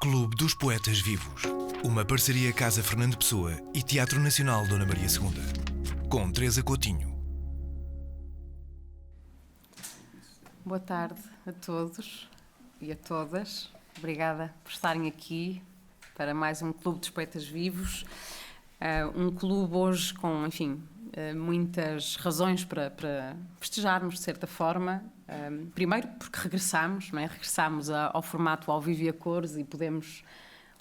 Clube dos Poetas Vivos. Uma parceria Casa Fernando Pessoa e Teatro Nacional Dona Maria II. Com Teresa Coutinho. Boa tarde a todos e a todas. Obrigada por estarem aqui para mais um Clube dos Poetas Vivos. Um clube hoje com, muitas razões para festejarmos, de certa forma. Primeiro porque regressamos, não é? Regressamos ao formato ao vivo e a cores e podemos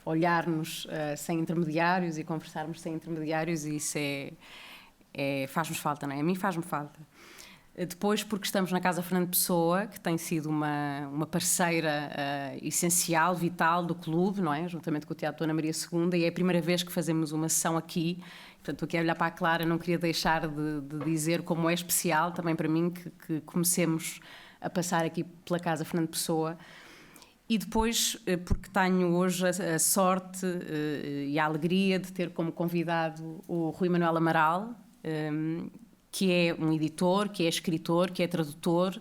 olhar-nos sem intermediários e conversarmos sem intermediários, e isso faz-nos falta, não é? A mim faz-me falta. Depois porque estamos na Casa Fernando Pessoa, que tem sido uma parceira essencial, vital do clube, não é? Juntamente com o Teatro Dona Maria II, e é a primeira vez que fazemos uma sessão aqui. Portanto, estou aqui a olhar para a Clara, não queria deixar de dizer como é especial também para mim que comecemos a passar aqui pela Casa Fernando Pessoa. E depois porque tenho hoje a sorte e a alegria de ter como convidado o Rui Manuel Amaral, que é um editor, que é escritor, que é tradutor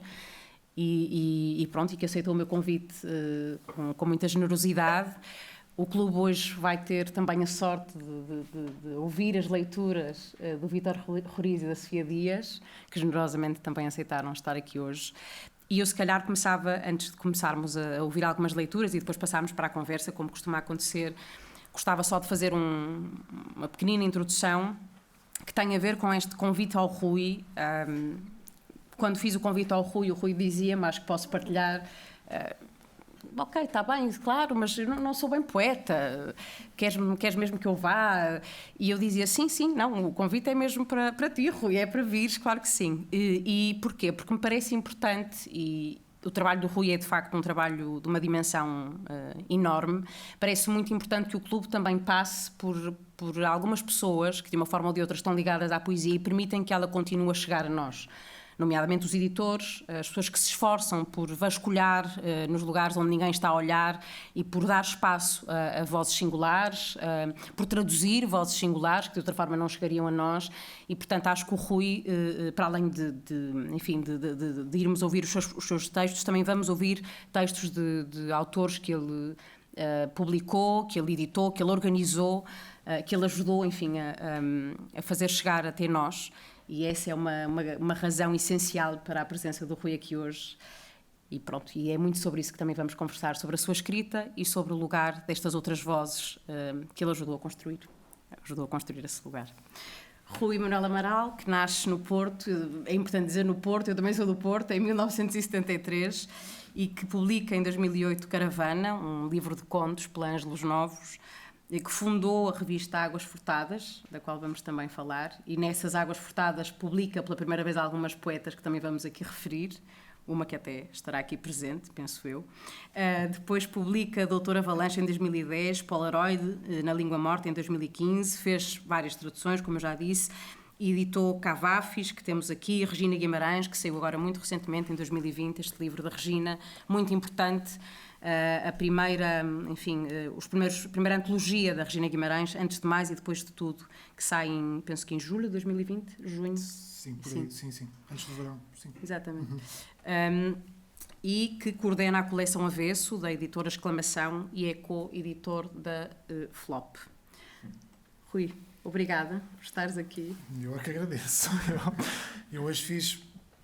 e que aceitou o meu convite com muita generosidade. O clube hoje vai ter também a sorte de ouvir as leituras do Vítor Roriz e da Sofia Dias, que generosamente também aceitaram estar aqui hoje. E eu, se calhar, começava, antes de começarmos a ouvir algumas leituras e depois passarmos para a conversa, como costuma acontecer, gostava só de fazer uma pequenina introdução que tem a ver com este convite ao Rui. Quando fiz o convite ao Rui, o Rui dizia-me, acho que posso partilhar, ok, está bem, claro, mas eu não sou bem poeta, queres mesmo que eu vá? E eu dizia, sim, não, o convite é mesmo para ti, Rui, é para vires, claro que sim. E porquê? Porque me parece importante, e o trabalho do Rui é de facto um trabalho de uma dimensão enorme. Parece muito importante que o clube também passe por algumas pessoas que de uma forma ou de outra estão ligadas à poesia e permitem que ela continue a chegar a nós, nomeadamente os editores, as pessoas que se esforçam por vasculhar nos lugares onde ninguém está a olhar e por dar espaço a vozes singulares, por traduzir vozes singulares que de outra forma não chegariam a nós. E portanto acho que o Rui, para além de irmos ouvir os seus textos, também vamos ouvir textos de autores que ele publicou, que ele editou, que ele organizou, que ele ajudou, a fazer chegar até nós. E essa é uma razão essencial para a presença do Rui aqui hoje. E pronto, e é muito sobre isso que também vamos conversar, sobre a sua escrita e sobre o lugar destas outras vozes que ele ajudou a construir esse lugar. Rui Manuel Amaral, que nasce no Porto, é importante dizer no Porto, eu também sou do Porto, em 1973, e que publica em 2008 Caravana, um livro de contos pela Ângelos Novos, e que fundou a revista Águas Furtadas, da qual vamos também falar, e nessas Águas Furtadas publica pela primeira vez algumas poetas que também vamos aqui referir, uma que até estará aqui presente, penso eu. Depois publica Doutora Avalanche em 2010, Polaroid na Língua Morta em 2015, fez várias traduções, como eu já disse, e editou Cavafis, que temos aqui, Regina Guimarães, que saiu agora muito recentemente, em 2020, este livro da Regina, muito importante. A primeira, a primeira antologia da Regina Guimarães, antes de mais e depois de tudo, que sai penso que em julho de 2020, junho. Sim, por aí, sim, antes do verão, sim. Exatamente. E que coordena a coleção Avesso, da editora Exclamação, e é co-editor da Flop. Rui, obrigada por estares aqui. Eu é que agradeço. Eu hoje fiz,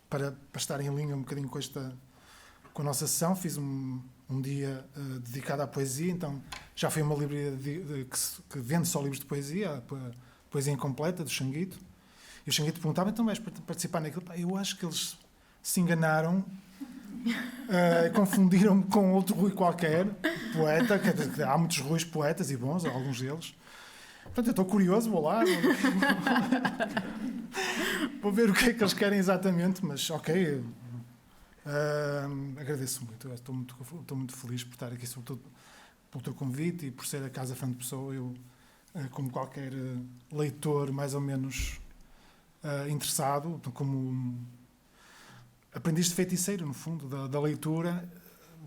para estar em linha um bocadinho com a nossa sessão, fiz um dia dedicado à poesia, então já foi uma livraria que vende só livros de poesia, a poesia incompleta, do Xanguito. E o Xanguito perguntava, então vais participar naquilo? Eu acho que eles se enganaram, confundiram-me com outro Rui qualquer, poeta, que há muitos Ruis poetas e bons, alguns deles. Portanto, eu estou curioso, vou lá. Vou ver o que é que eles querem exatamente, mas ok. Agradeço muito, estou muito feliz por estar aqui, sobretudo pelo teu convite e por ser a Casa Fernando Pessoa. Eu, como qualquer leitor mais ou menos interessado, como aprendiz de feiticeiro, no fundo, da leitura,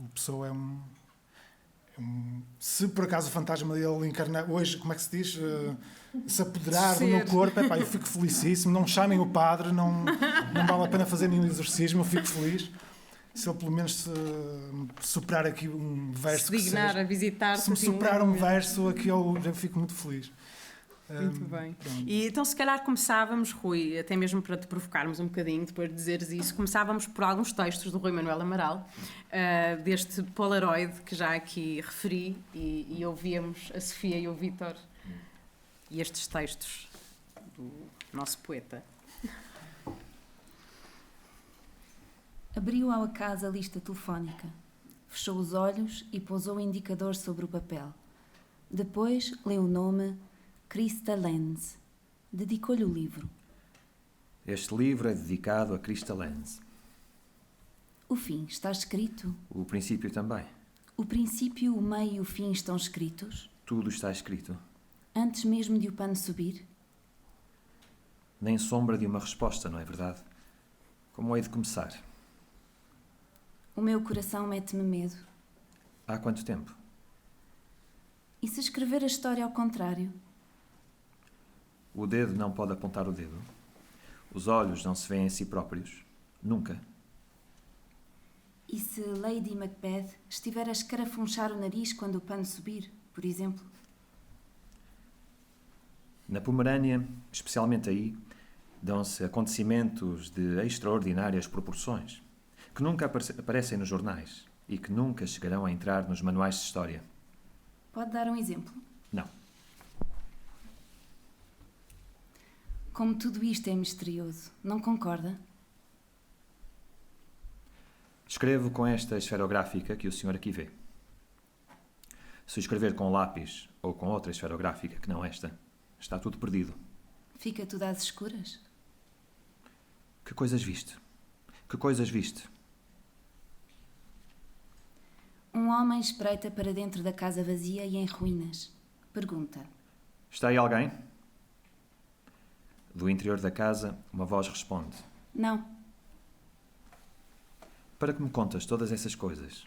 o Pessoa é um... Se por acaso o fantasma dele encarnar hoje, como é que se diz? Se apoderar do meu corpo, eu fico felicíssimo. Não chamem o padre, não vale a pena fazer nenhum exorcismo, eu fico feliz. se ele pelo menos se superar aqui um verso. Se dignar a visitar-te. Se me superar um verso, aqui eu já fico muito feliz. Muito bem. Pronto. E então, se calhar, começávamos, Rui, até mesmo para te provocarmos um bocadinho, depois de dizeres isso, começávamos por alguns textos do Rui Manuel Amaral, deste Polaroid que já aqui referi, e ouvíamos a Sofia e o Vítor, e estes textos do nosso poeta. Abriu ao acaso a lista telefónica, fechou os olhos e pousou o indicador sobre o papel. Depois leu o nome Christa Lenz. Dedicou-lhe o livro. Este livro é dedicado a Christa Lenz. O fim está escrito? O princípio também. O princípio, o meio e o fim estão escritos? Tudo está escrito. Antes mesmo de o pano subir? Nem sombra de uma resposta, não é verdade? Como hei de começar? O meu coração mete-me medo. Há quanto tempo? E se escrever a história ao contrário? O dedo não pode apontar o dedo. Os olhos não se veem em si próprios. Nunca. E se Lady Macbeth estiver a escarafunchar o nariz quando o pano subir, por exemplo? Na Pomerânia, especialmente aí, dão-se acontecimentos de extraordinárias proporções, que nunca aparecem nos jornais e que nunca chegarão a entrar nos manuais de história. Pode dar um exemplo? Não. Como tudo isto é misterioso, não concorda? Escrevo com esta esferográfica que o senhor aqui vê. Se escrever com lápis ou com outra esferográfica que não esta, está tudo perdido. Fica tudo às escuras? Que coisas viste? Que coisas viste? Um homem espreita para dentro da casa vazia e em ruínas. Pergunta. Está aí alguém? Do interior da casa, uma voz responde. Não. Para que me contas todas essas coisas?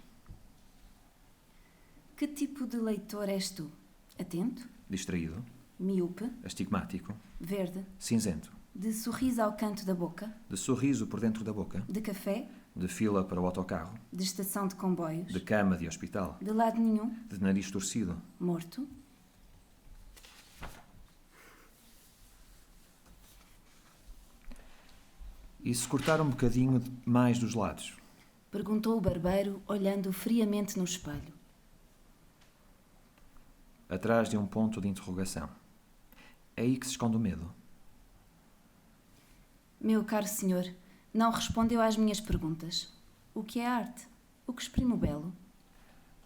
Que tipo de leitor és tu? Atento? Distraído, Míope? astigmático, Verde? cinzento, De sorriso ao canto da boca? de sorriso por dentro da boca, De café? de fila para o autocarro, De estação de comboios? de cama de hospital, De lado nenhum? de nariz torcido. Morto? E se cortar um bocadinho mais dos lados? Perguntou o barbeiro, olhando friamente no espelho. Atrás de um ponto de interrogação. É aí que se esconde o medo. Meu caro senhor, não respondeu às minhas perguntas. O que é arte? O que exprime o belo?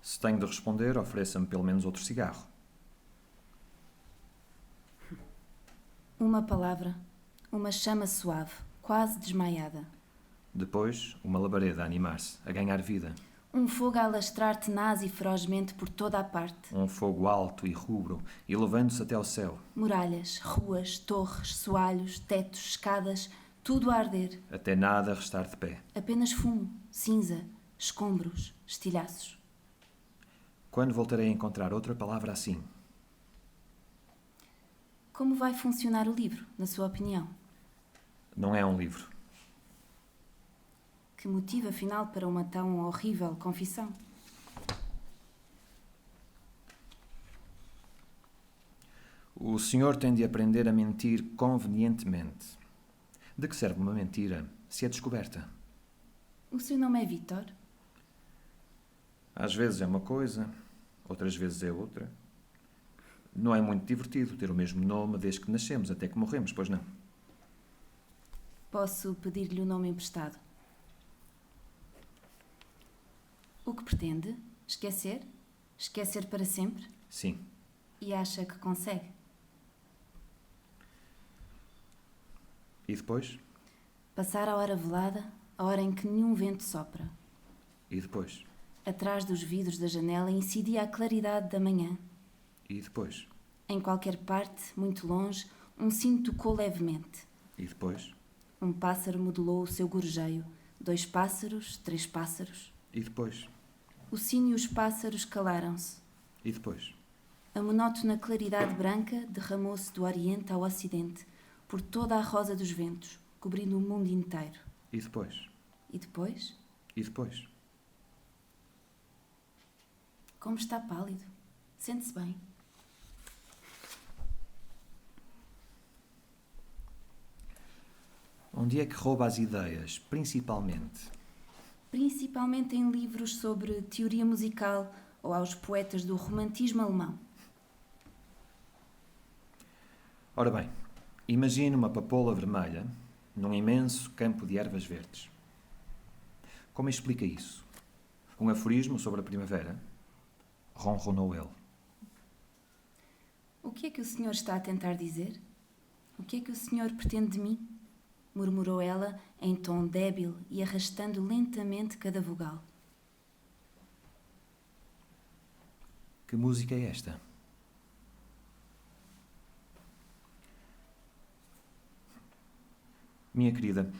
Se tenho de responder, ofereça-me pelo menos outro cigarro. Uma palavra, uma chama suave, quase desmaiada. Depois, uma labareda a animar-se, a ganhar vida. Um fogo a alastrar tenaz e ferozmente por toda a parte. Um fogo alto e rubro, elevando-se até ao céu, Muralhas, ruas, torres, soalhos, tetos, escadas, tudo a arder. até nada restar de pé. Apenas fumo, cinza, escombros, estilhaços. Quando voltarei a encontrar outra palavra assim? Como vai funcionar o livro, na sua opinião? Não é um livro. Que motivo, afinal, para uma tão horrível confissão? O senhor tem de aprender a mentir convenientemente. De que serve uma mentira se é descoberta? O seu nome é Vítor? Às vezes é uma coisa, outras vezes é outra. Não é muito divertido ter o mesmo nome desde que nascemos até que morremos, pois não? Posso pedir-lhe o nome emprestado? O que pretende? Esquecer? Esquecer para sempre? Sim. E acha que consegue? E depois? Passar a hora velada, a hora em que nenhum vento sopra. E depois? Atrás dos vidros da janela incidia a claridade da manhã. E depois? Em qualquer parte, muito longe, um sino tocou levemente. E depois? Um pássaro modelou o seu gorjeio. 2 pássaros, 3 pássaros. E depois? O sino e os pássaros calaram-se. E depois? A monótona claridade branca derramou-se do Oriente ao Ocidente, por toda a rosa dos ventos, cobrindo o mundo inteiro. E depois? E depois? E depois? Como está pálido. Sente-se bem. Onde é que rouba as ideias, principalmente? Principalmente em livros sobre teoria musical ou aos poetas do romantismo alemão. Ora bem, imagine uma papoula vermelha num imenso campo de ervas verdes. Como explica isso? Um aforismo sobre a primavera? Ronronou ele. O que é que o senhor está a tentar dizer? O que é que o senhor pretende de mim? Murmurou ela em tom débil e arrastando lentamente cada vogal. Que música é esta? Minha querida,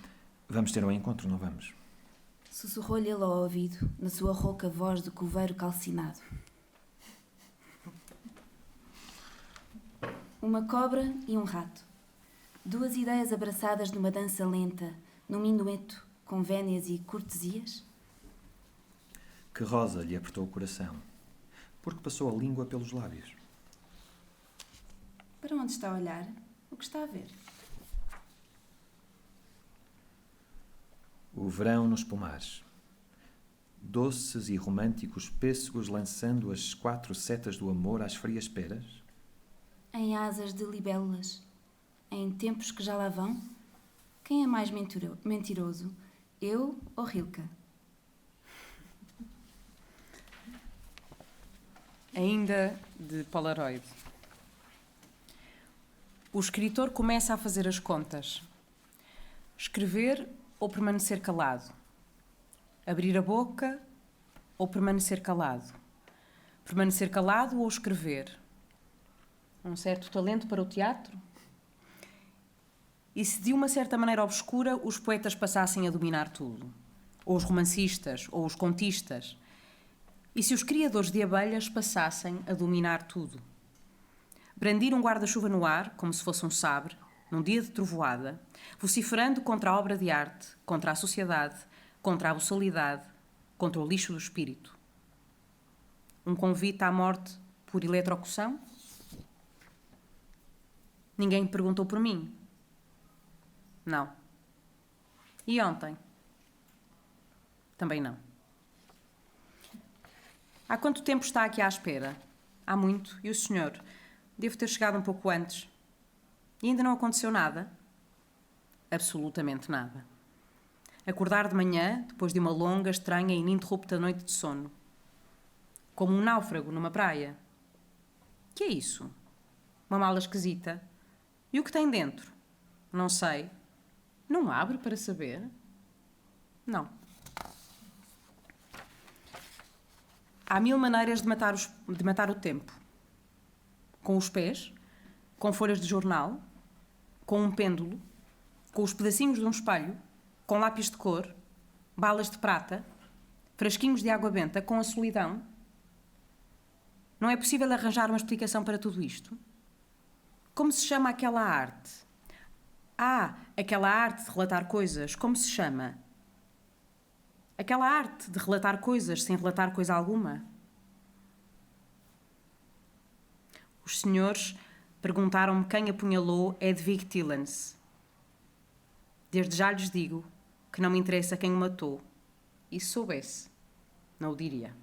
vamos ter um encontro, não vamos? Sussurrou-lhe ele ao ouvido, na sua rouca voz de coveiro calcinado. Uma cobra e um rato. Duas ideias abraçadas numa dança lenta, num minueto, com vénias e cortesias? Que Rosa lhe apertou o coração, porque passou a língua pelos lábios. Para onde está a olhar? O que está a ver? O verão nos pomares. Doces e românticos pêssegos lançando as 4 setas do amor às frias peras. Em asas de libélulas. Em tempos que já lá vão? Quem é mais mentiroso? Eu ou Rilke? Ainda de Polaroid. O escritor começa a fazer as contas. Escrever ou permanecer calado? Abrir a boca ou permanecer calado? Permanecer calado ou escrever? Um certo talento para o teatro? E se de uma certa maneira obscura os poetas passassem a dominar tudo? Ou os romancistas, ou os contistas? E se os criadores de abelhas passassem a dominar tudo? Brandir um guarda-chuva no ar, como se fosse um sabre, num dia de trovoada, vociferando contra a obra de arte, contra a sociedade, contra a boçalidade, contra o lixo do espírito. Um convite à morte por eletrocução? Ninguém perguntou por mim. Não. E ontem? Também não. Há quanto tempo está aqui à espera? Há muito. E o senhor? Devo ter chegado um pouco antes. E ainda não aconteceu nada? Absolutamente nada. Acordar de manhã, depois de uma longa, estranha e ininterrupta noite de sono. Como um náufrago numa praia. Que é isso? Uma mala esquisita. E o que tem dentro? Não sei. Não abre para saber? Não. Há 1000 maneiras de matar o tempo. Com os pés, com folhas de jornal, com um pêndulo, com os pedacinhos de um espelho, com lápis de cor, balas de prata, frasquinhos de água benta, com a solidão. Não é possível arranjar uma explicação para tudo isto? Como se chama aquela arte? Ah, aquela arte de relatar coisas, como se chama? Aquela arte de relatar coisas sem relatar coisa alguma? Os senhores perguntaram-me quem apunhalou Hedwig Tillens. Desde já lhes digo que não me interessa quem o matou. E se soubesse, não o diria.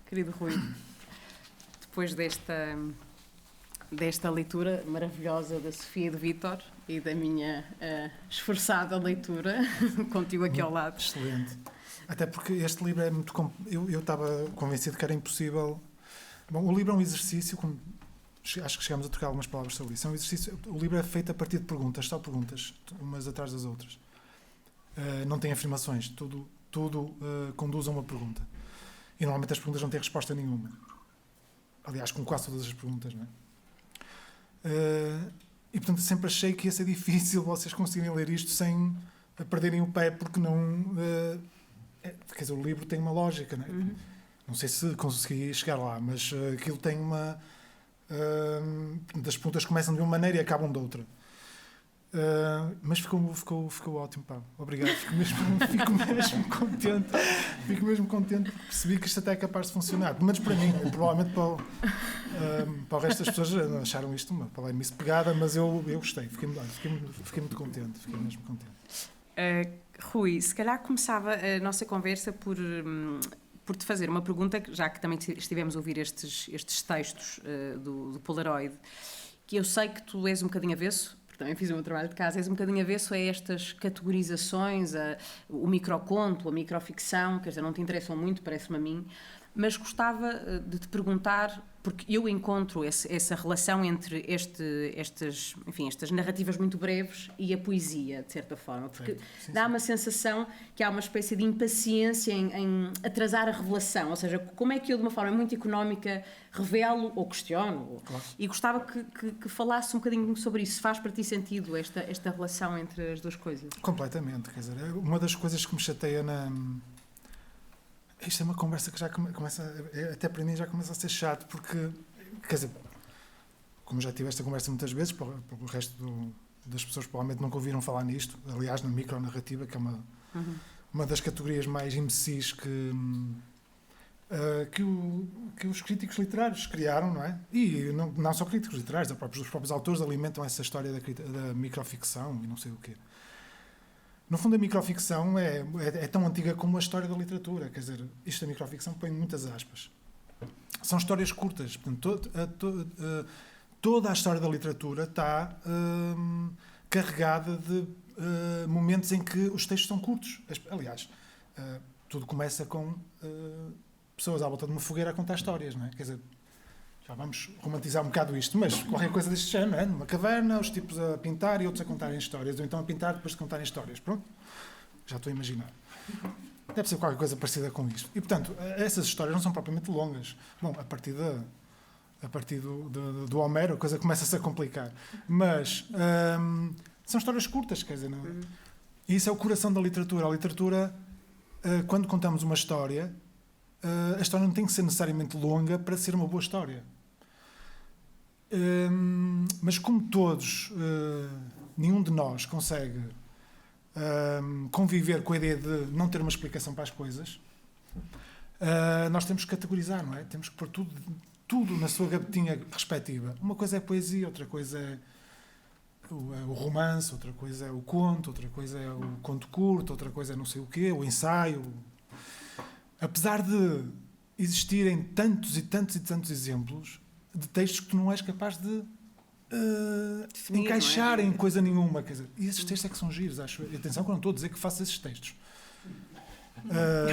Querido Rui, depois desta leitura maravilhosa da Sofia e do Vítor e da minha esforçada leitura contigo aqui ao lado. Excelente. Até porque este livro é muito... Eu estava convencido que era impossível... Bom, o livro é um exercício, como acho que chegamos a trocar algumas palavras sobre isso. É um exercício, o livro é feito a partir de perguntas, só perguntas, umas atrás das outras. Não tem afirmações, tudo conduz a uma pergunta. E normalmente as perguntas não têm resposta nenhuma. Aliás, com quase todas as perguntas, não é? E portanto sempre achei que ia ser difícil vocês conseguirem ler isto sem perderem o pé, porque não... quer dizer, o livro tem uma lógica, não é? Uhum. Não sei se consegui chegar lá, mas aquilo tem uma... as perguntas começam de uma maneira e acabam de outra. Mas ficou ótimo, pá. Obrigado. Fico mesmo contente porque percebi que isto até é capaz de funcionar. Pelo menos para mim. Provavelmente para o resto das pessoas não acharam isto uma palavra-me pegada, mas eu gostei. Fiquei muito contente. Fiquei mesmo contente. Rui, se calhar começava a nossa conversa por te fazer uma pergunta, já que também estivemos a ouvir estes textos do Polaroid, que eu sei que tu és um bocadinho avesso, porque também fiz o meu trabalho de casa, és um bocadinho avesso a estas categorizações, o microconto, a microficção, quer dizer, não te interessam muito, parece-me a mim, mas gostava de te perguntar, porque eu encontro essa relação entre estas narrativas muito breves e a poesia, de certa forma, porque dá-me a sensação que há uma espécie de impaciência em atrasar a revelação, ou seja, como é que eu, de uma forma muito económica, revelo ou questiono, e gostava que falasse um bocadinho sobre isso. Faz para ti sentido esta relação entre as duas coisas? Completamente, quer dizer, uma das coisas que me chateia isto é uma conversa que já começa, até para mim já começa a ser chato, porque, quer dizer, como já tive esta conversa muitas vezes, para o resto das pessoas provavelmente nunca ouviram falar nisto, aliás, na micronarrativa, que é uma das categorias mais imbecis que os críticos literários criaram, não é? E não só críticos literários, os próprios autores alimentam essa história da microficção e não sei o quê. No fundo, a microficção é tão antiga como a história da literatura. Quer dizer, isto da microficção põe muitas aspas. São histórias curtas. Portanto, toda a história da literatura está carregada de momentos em que os textos são curtos. Aliás, tudo começa com pessoas à volta de uma fogueira a contar histórias, não é? Quer dizer, já vamos romantizar um bocado isto, mas qualquer coisa deste género, não é? Numa caverna, os tipos a pintar e outros a contarem histórias, ou então a pintar depois de contarem histórias. Pronto, já estou a imaginar. Deve ser qualquer coisa parecida com isto. E, portanto, essas histórias não são propriamente longas. Bom, a partir do Homero a coisa começa-se a complicar. Mas são histórias curtas, quer dizer, não? E isso é o coração da literatura. A literatura, quando contamos uma história, a história não tem que ser necessariamente longa para ser uma boa história. Mas como todos, nenhum de nós consegue conviver com a ideia de não ter uma explicação para as coisas, nós temos que categorizar, não é? Temos que pôr tudo na sua gavetinha respectiva. Uma coisa é a poesia, outra coisa é o romance, outra coisa é o conto, outra coisa é o conto curto, outra coisa é não sei o quê, o ensaio. Apesar de existirem tantos e tantos e tantos exemplos de textos que tu não és capaz de encaixar em coisa nenhuma. Quer dizer, e esses textos é que são giros, acho. E atenção que eu não estou a dizer que faço esses textos.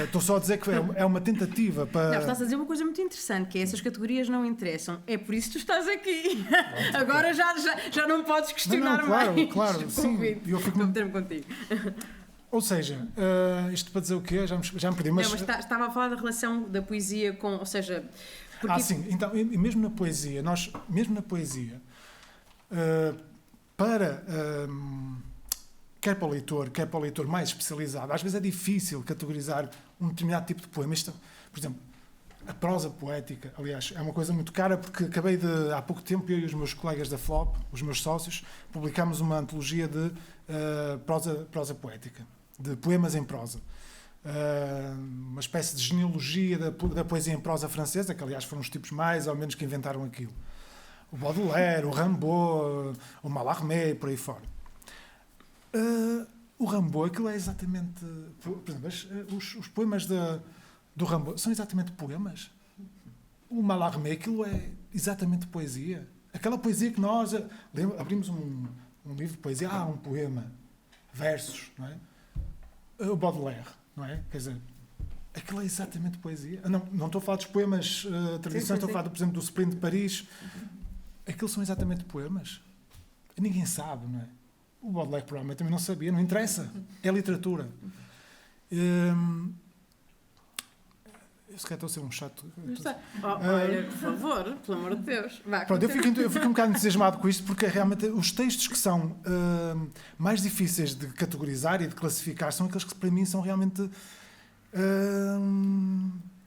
Estou só a dizer que é uma tentativa para... Não, estás a dizer uma coisa muito interessante, que é essas categorias não interessam. É por isso que tu estás aqui. Agora já não podes questionar mais. Claro, sim. Eu fico meter-me contigo. Ou seja, isto para dizer o quê? Já me perdi. Mas estava a falar da relação da poesia com... Ou seja... Porque... sim. Então, e mesmo na poesia, quer para o leitor mais especializado, às vezes é difícil categorizar um determinado tipo de poema. Por exemplo, a prosa poética, aliás, é uma coisa muito cara, porque acabei há pouco tempo, eu e os meus colegas da FLOP, os meus sócios, publicámos uma antologia de prosa poética, de poemas em prosa. Uma espécie de genealogia da poesia em prosa francesa, que aliás foram os tipos mais ou menos que inventaram aquilo. O Baudelaire, o Rimbaud, o Mallarmé e por aí fora. O Rimbaud, aquilo é exatamente... Por exemplo, os poemas do Rimbaud são exatamente poemas. O Mallarmé, aquilo é exatamente poesia. Aquela poesia que nós... Abrimos um livro de poesia, um poema, versos, não é? O Baudelaire, não é? Quer dizer, aquilo é exatamente poesia. Não estou a falar dos poemas tradicionais, estou a falar, por exemplo, do Sprint de Paris. Aquilo são exatamente poemas. Ninguém sabe, não é? O Baudelaire provavelmente também não sabia, não interessa. É literatura. Eu se calhar estou a ser um chato. Olha, por favor, pelo amor de Deus. Pronto, eu fico um bocado entusiasmado com isto, porque realmente os textos que são mais difíceis de categorizar e de classificar são aqueles que para mim são realmente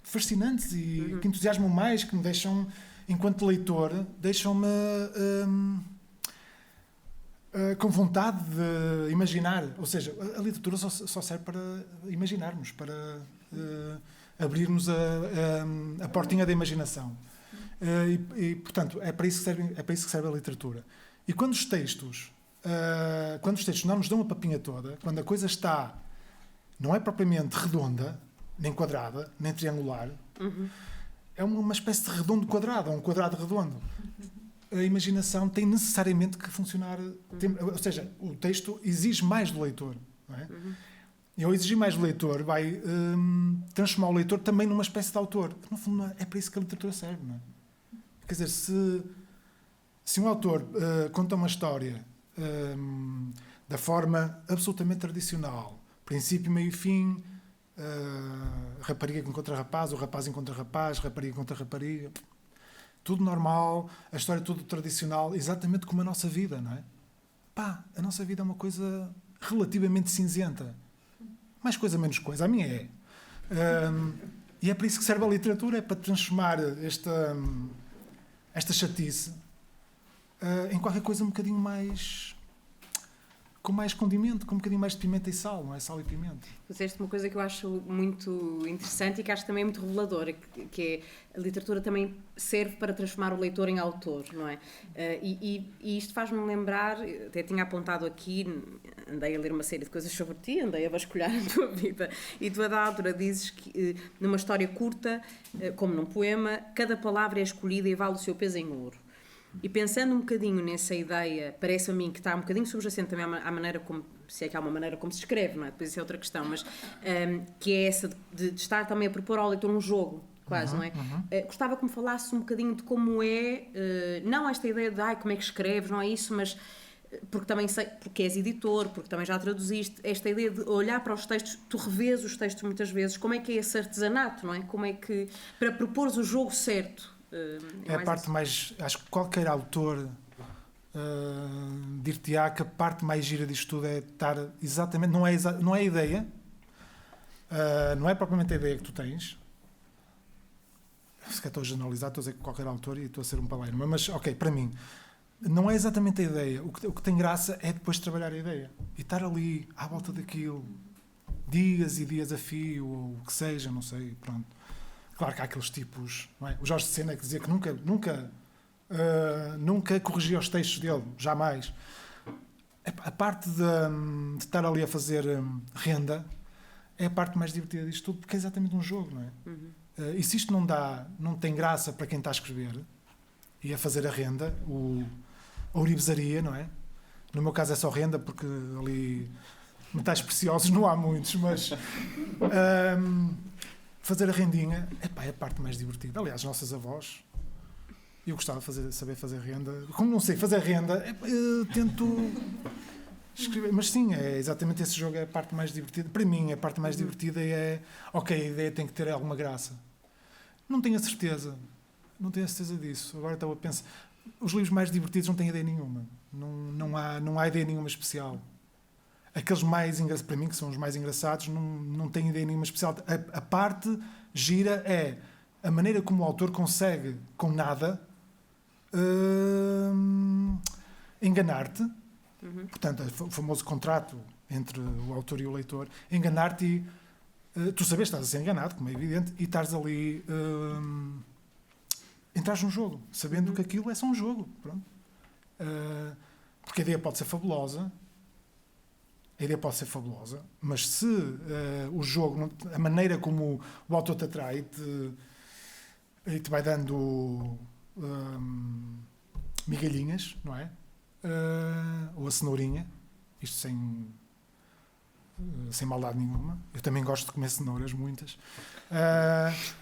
fascinantes e que entusiasmam mais, que me deixam, enquanto leitor, deixam-me com vontade de imaginar. Ou seja, a literatura só serve para imaginarmos, para abrirmos a portinha da imaginação. Portanto, é para isso que serve a literatura. E quando os textos não nos dão a papinha toda, quando a coisa não é propriamente redonda, nem quadrada, nem triangular, é uma espécie de redondo quadrado, ou um quadrado redondo. A imaginação tem necessariamente que funcionar. Ou seja, o texto exige mais do leitor. Não é? E ao exigir mais do leitor, vai transformar o leitor também numa espécie de autor. Que, no fundo, é para isso que a literatura serve. Não é? Quer dizer, se um autor conta uma história da forma absolutamente tradicional, princípio, meio e fim, rapariga que encontra rapaz, o rapaz encontra rapaz, rapariga encontra rapariga, tudo normal, a história tudo tradicional, exatamente como a nossa vida, não é? A nossa vida é uma coisa relativamente cinzenta. Mais coisa, menos coisa. A minha é. E é para isso que serve a literatura, é para transformar esta chatice em qualquer coisa um bocadinho mais... com mais condimento, com um bocadinho mais de pimenta e sal, não é? Sal e pimenta. Disseste uma coisa que eu acho muito interessante e que acho também muito reveladora, que é a literatura também serve para transformar o leitor em autor, não é? E isto faz-me lembrar, até tinha apontado aqui, andei a ler uma série de coisas sobre ti, andei a vasculhar a tua vida, e tu a da altura dizes que numa história curta, como num poema, cada palavra é escolhida e vale o seu peso em ouro. E pensando um bocadinho nessa ideia, parece a mim que está um bocadinho subjacente também à maneira como, se é que há uma maneira como se escreve, não é? Depois isso é outra questão, mas que é essa de estar também a propor ao leitor um jogo, quase, não é? Gostava que me falasse um bocadinho de como é, não esta ideia de como é que escreves, não é isso, mas porque também sei, porque és editor, porque também já traduziste, esta ideia de olhar para os textos, tu revês os textos muitas vezes, como é que é esse artesanato, não é? Como é que, para propores o jogo certo. É a parte mais... Acho que qualquer autor dir-te-á que a parte mais gira disto tudo é estar exatamente... Não é a ideia, não é propriamente a ideia que tu tens. Se calhar estou a generalizar, estou a dizer que qualquer autor e estou a ser um palerma, mas ok, para mim, não é exatamente a ideia. O que tem graça é depois trabalhar a ideia. E estar ali, à volta daquilo, dias e dias a fio, ou o que seja, não sei, pronto. Claro que há aqueles tipos, não é? O Jorge Sena que dizia que nunca corrigia os textos dele, jamais. A parte de estar ali a fazer renda é a parte mais divertida disto tudo, porque é exatamente um jogo, não é? E se isto não tem graça para quem está a escrever e a fazer a renda, a ourivesaria, não é? No meu caso é só renda, porque ali metais preciosos não há muitos, mas... fazer a rendinha, é a parte mais divertida. Aliás, as nossas avós, eu gostava de saber fazer renda. Como não sei fazer renda, tento escrever. Mas sim, é exatamente esse jogo, é a parte mais divertida. Para mim, a parte mais divertida é, ok, a ideia tem que ter alguma graça. Não tenho a certeza disso. Agora estou a pensar, os livros mais divertidos não têm ideia nenhuma. Não há ideia nenhuma especial. Aqueles mais engraçados, para mim, que são os mais engraçados, não têm ideia nenhuma especial. A parte gira é a maneira como o autor consegue, com nada, enganar-te. Portanto, o famoso contrato entre o autor e o leitor, enganar-te e tu sabes que estás a ser enganado, como é evidente, e estás ali... entras num jogo, sabendo que aquilo é só um jogo. Pronto. Porque a ideia pode ser fabulosa, mas se o jogo, a maneira como o autor te atrai e te vai dando migalhinhas, não é? Ou a cenourinha, isto sem maldade nenhuma. Eu também gosto de comer cenouras, muitas.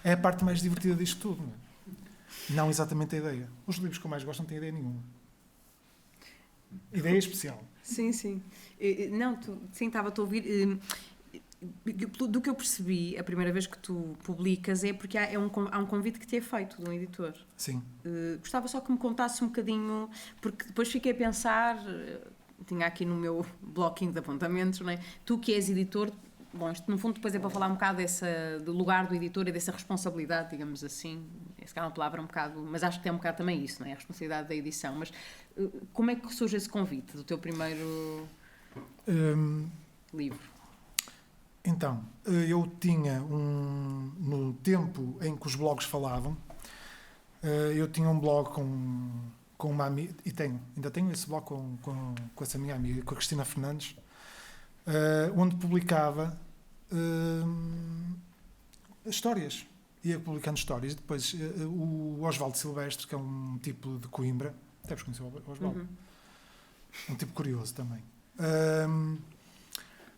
É a parte mais divertida disto tudo. Não exatamente a ideia. Os livros que eu mais gosto não têm ideia nenhuma. Ideia especial. Sim. Não, sim, estava-te a ouvir. Do que eu percebi, a primeira vez que tu publicas é porque há um convite que te é feito de um editor. Sim. Gostava só que me contasse um bocadinho, porque depois fiquei a pensar, tinha aqui no meu bloquinho de apontamentos, não é? Tu que és editor, bom, isto no fundo depois é para falar um bocado do lugar do editor e dessa responsabilidade, digamos assim, se calhar uma palavra um bocado, mas acho que tem um bocado também isso, não é? A responsabilidade da edição. Mas como é que surge esse convite do teu primeiro livro? Então, eu tinha no tempo em que os blogs falavam, eu tinha um blog com uma amiga, e ainda tenho esse blog com essa minha amiga, com a Cristina Fernandes, onde publicava histórias. Ia publicando histórias. Depois, o Osvaldo Silvestre, que é um tipo de Coimbra, deves conhecer o Osvaldo, um tipo curioso também.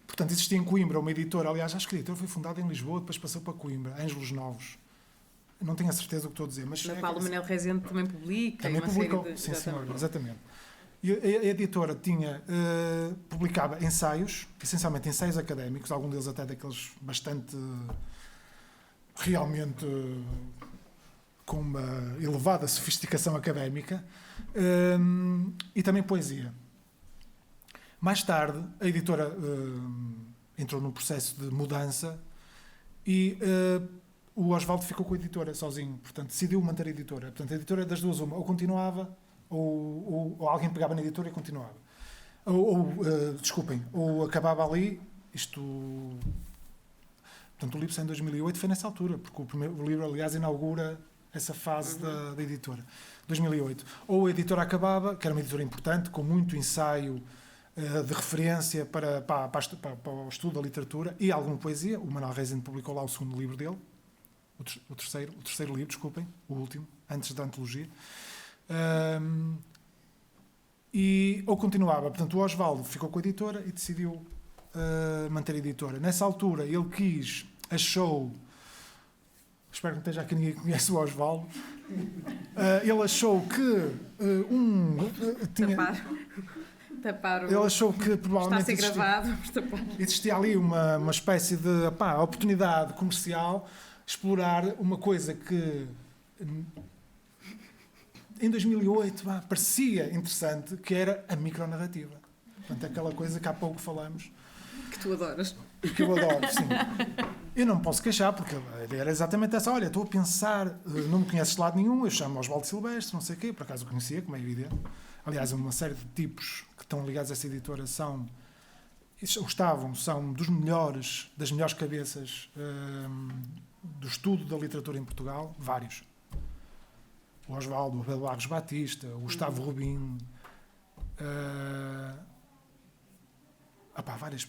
Portanto, existia em Coimbra uma editora, aliás, acho que a editora foi fundada em Lisboa, depois passou para Coimbra, Ângelos Novos. Não tenho a certeza do que estou a dizer, mas... Na qual o Manel Rezende também publica. Também publicou, série de... sim senhor, exatamente. E a editora publicava ensaios, essencialmente ensaios académicos, alguns deles até daqueles bastante, realmente, com uma elevada sofisticação académica, e também poesia. Mais tarde, a editora entrou num processo de mudança e o Osvaldo ficou com a editora sozinho, portanto, decidiu manter a editora. Portanto, a editora das duas uma, ou continuava, ou alguém pegava na editora e continuava. Desculpem, ou acabava ali, portanto, o livro saiu em 2008, foi nessa altura, porque o livro, aliás, inaugura essa fase da editora, 2008. Ou a editora acabava, que era uma editora importante, com muito ensaio de referência para o estudo da literatura e alguma poesia. O Manuel Rezende publicou lá o segundo livro dele, o terceiro livro, desculpem, o último, antes da antologia. Ou continuava. Portanto, o Osvaldo ficou com a editora e decidiu manter a editora. Nessa altura, ele achou, espero que não esteja aqui ninguém que conhece o Osvaldo, ele achou que ele achou que provavelmente está a ser gravado, existia ali uma espécie de oportunidade comercial, explorar uma coisa que em 2008 parecia interessante, que era a micronarrativa. Portanto, aquela coisa que há pouco falamos. Que tu adoras. E que eu adoro, sim. Eu não me posso queixar, porque a ideia era exatamente essa. Olha, estou a pensar, não me conheces de lado nenhum, eu chamo Osvaldo Silvestre, não sei o quê, por acaso o conhecia, como é evidente. Aliás, uma série de tipos que estão ligados a essa editora são das melhores cabeças do estudo da literatura em Portugal, vários. O Osvaldo, o Abel Barros Batista, o Gustavo Rubim, vários.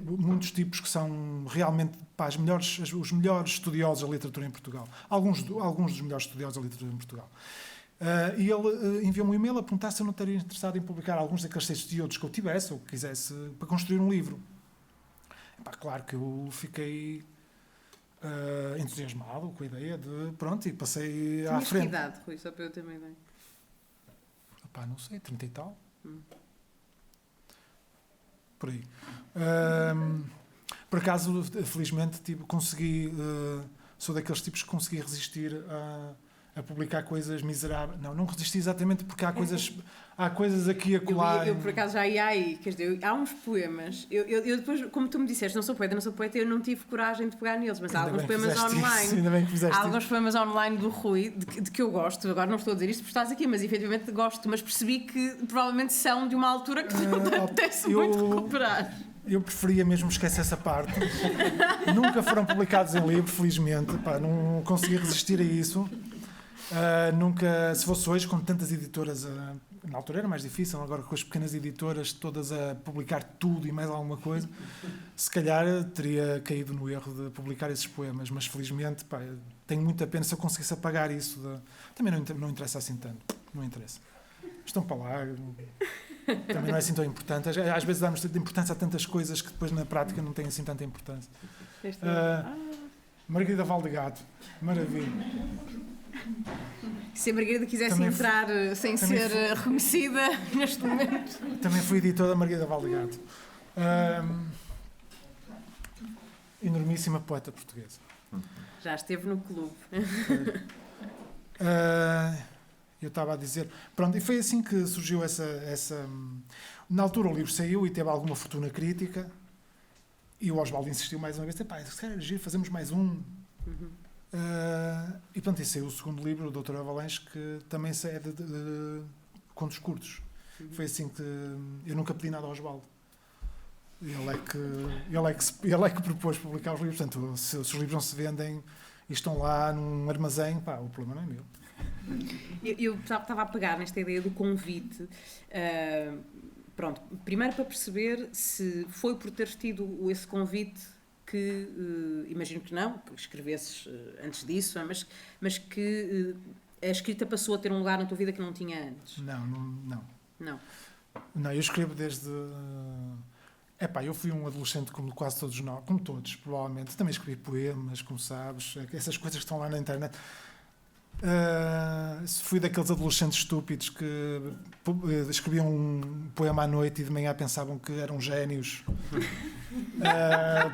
Muitos tipos que são realmente os melhores estudiosos da literatura em Portugal. Alguns dos melhores estudiosos da literatura em Portugal. E ele enviou-me um e-mail a perguntar se eu não estaria interessado em publicar alguns daqueles textos de outros que eu tivesse ou que quisesse para construir um livro. Claro que eu fiquei entusiasmado com a ideia de... Pronto, e passei à frente. Que idade, Rui, só para eu ter uma ideia? Não sei, 30 e tal. Por aí. Por acaso, felizmente, consegui... sou daqueles tipos que consegui resistir a publicar coisas miseráveis. Não resisti exatamente porque há coisas aqui e acolá. Eu por acaso já ia aí, quer dizer, há uns poemas, eu depois, como tu me disseste, não sou poeta, eu não tive coragem de pegar neles, mas há alguns poemas online. Ainda bem que fizeste há alguns poemas online do Rui, de que eu gosto, agora não estou a dizer isto porque estás aqui, mas efetivamente gosto, mas percebi que provavelmente são de uma altura que não te apetece muito recuperar. Eu preferia mesmo esquecer essa parte. Nunca foram publicados em livro, felizmente. Não consegui resistir a isso. Nunca, se fosse hoje, com tantas editoras, na altura era mais difícil, agora com as pequenas editoras todas a publicar tudo e mais alguma coisa, se calhar teria caído no erro de publicar esses poemas, mas felizmente tenho muita pena se eu conseguisse apagar isso. Também não interessa assim tanto, não interessa. Estão para lá, também não é assim tão importante. Às vezes damos importância a tantas coisas que depois na prática não têm assim tanta importância. Margarida Valdegato, maravilha. Se a Margarida quisesse também entrar sem ser reconhecida neste momento. Também fui editor da Margarida Valdegato. Enormíssima poeta portuguesa. Já esteve no clube. Eu estava a dizer... Pronto, e foi assim que surgiu essa... Na altura o livro saiu e teve alguma fortuna crítica e o Osvaldo insistiu mais uma vez. Se calhar era giro, fazemos mais um. E pronto, esse é o segundo livro, o Dr. Avalanche, que também é de contos curtos. Foi assim que eu nunca pedi nada ao Osvaldo. Ele é que propôs publicar os livros. Portanto, se os livros não se vendem e estão lá num armazém, pá, o problema não é meu. Eu estava a pegar nesta ideia do convite. Pronto, primeiro para perceber se foi por teres tido esse convite que, imagino que não, que escrevesses antes disso, mas que a escrita passou a ter um lugar na tua vida que não tinha antes. Não, eu escrevo desde... eu fui um adolescente como quase todos nós, como todos, provavelmente. Também escrevi poemas, como sabes, essas coisas que estão lá na internet. Fui daqueles adolescentes estúpidos que escreviam um poema à noite e de manhã pensavam que eram génios.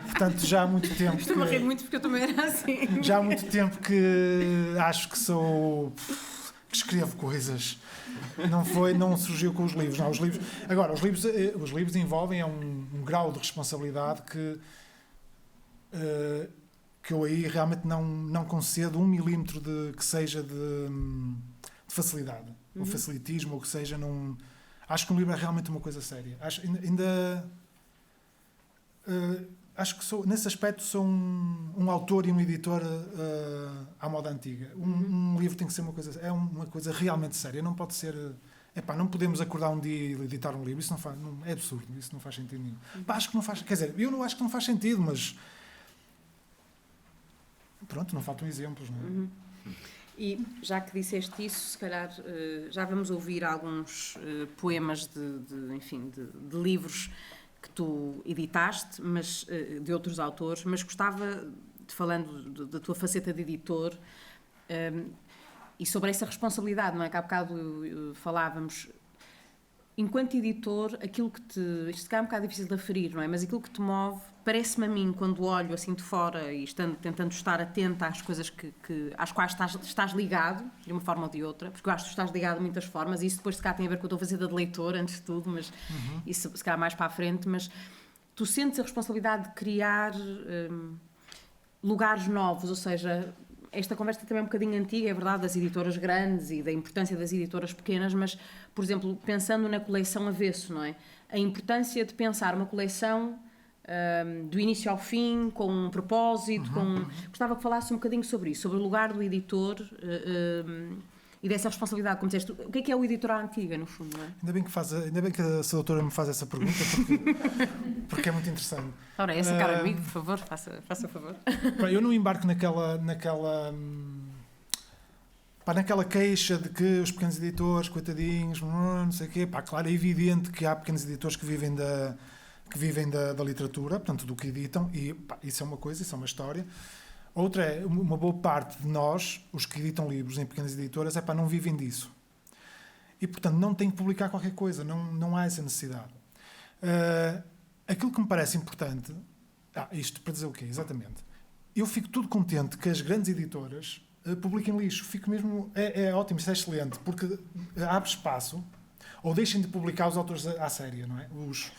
Portanto, já há muito tempo... Estou a rir muito porque eu também era assim. Já há muito tempo que acho que que escrevo coisas. Não surgiu com os livros. Não, agora, os livros envolvem um grau de responsabilidade que eu aí realmente não concedo 1 milímetro que seja de facilidade, ou facilitismo, ou que seja. Acho que um livro é realmente uma coisa séria. Acho que nesse aspecto sou um autor e um editor à moda antiga. Um livro tem que ser uma coisa realmente séria. Não pode ser... não podemos acordar um dia e editar um livro. Isso é absurdo. Isso não faz sentido nenhum. Acho que não faz... Quer dizer, eu não acho que não faz sentido, mas... Pronto, não faltam exemplos, não é? E já que disseste isso, se calhar já vamos ouvir alguns poemas de livros que tu editaste, mas de outros autores, mas gostava, falando da tua faceta de editor, e sobre essa responsabilidade, não é? Que há bocado falávamos, enquanto editor, aquilo que isto se calhar é um bocado difícil de aferir, não é? Mas aquilo que te move, parece-me a mim, quando olho assim de fora e tentando estar atenta às coisas às quais estás ligado, de uma forma ou de outra, porque eu acho que estás ligado de muitas formas, e isso depois se calhar tem a ver com a tua faceta de leitor, antes de tudo, mas isso se calhar mais para a frente, mas tu sentes a responsabilidade de criar lugares novos, ou seja... Esta conversa também é um bocadinho antiga, é verdade, das editoras grandes e da importância das editoras pequenas, mas, por exemplo, pensando na coleção avesso, não é? A importância de pensar uma coleção do início ao fim, com um propósito, Gostava que falasse um bocadinho sobre isso, sobre o lugar do editor e dessa responsabilidade, como disseste. O que é o editor à antiga, no fundo, não é? Ainda bem que a sua doutora me faz essa pergunta, porque é muito interessante. Ora, essa cara amigo, por favor, faça favor. Eu não embarco naquela queixa de que os pequenos editores, coitadinhos, não sei o quê. Claro, é evidente que há pequenos editores que vivem da literatura, portanto, do que editam, e isso é uma coisa, isso é uma história. Outra é, uma boa parte de nós, os que editam livros em pequenas editoras, não vivem disso. E, portanto, não têm que publicar qualquer coisa, não há essa necessidade. Aquilo que me parece importante... isto para dizer o quê? Exatamente. Eu fico tudo contente que as grandes editoras publiquem lixo. Fico mesmo... É ótimo, isso é excelente, porque abre espaço, ou deixem de publicar os autores à séria, não é? Os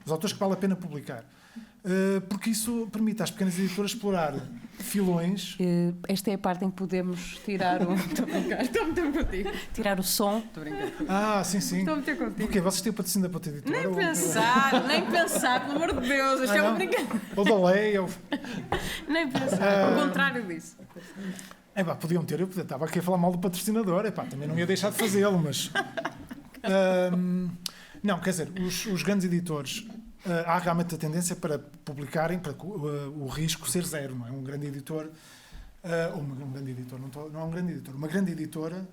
autores que vale a pena publicar. Porque isso permite às pequenas editoras explorar filões. Esta é a parte em que podemos tirar o... Estou a brincar, estou a meter contigo. Tirar o som. Estou a brincar. Sim. Estou a meter contigo. Porque vocês têm o patrocínio da Ponta Editora? Nem pensar, pelo amor de Deus. Isto é uma brincadeira. Ou da lei, Nem pensar, o contrário disso. Podiam ter, eu estava aqui a falar mal do patrocinador, também não ia deixar de fazê-lo, mas... não, quer dizer, os grandes editores... há realmente a tendência para publicarem, para o risco ser zero, não é? Um grande editor, ou um grande editor, não é um grande editor, uma grande editora,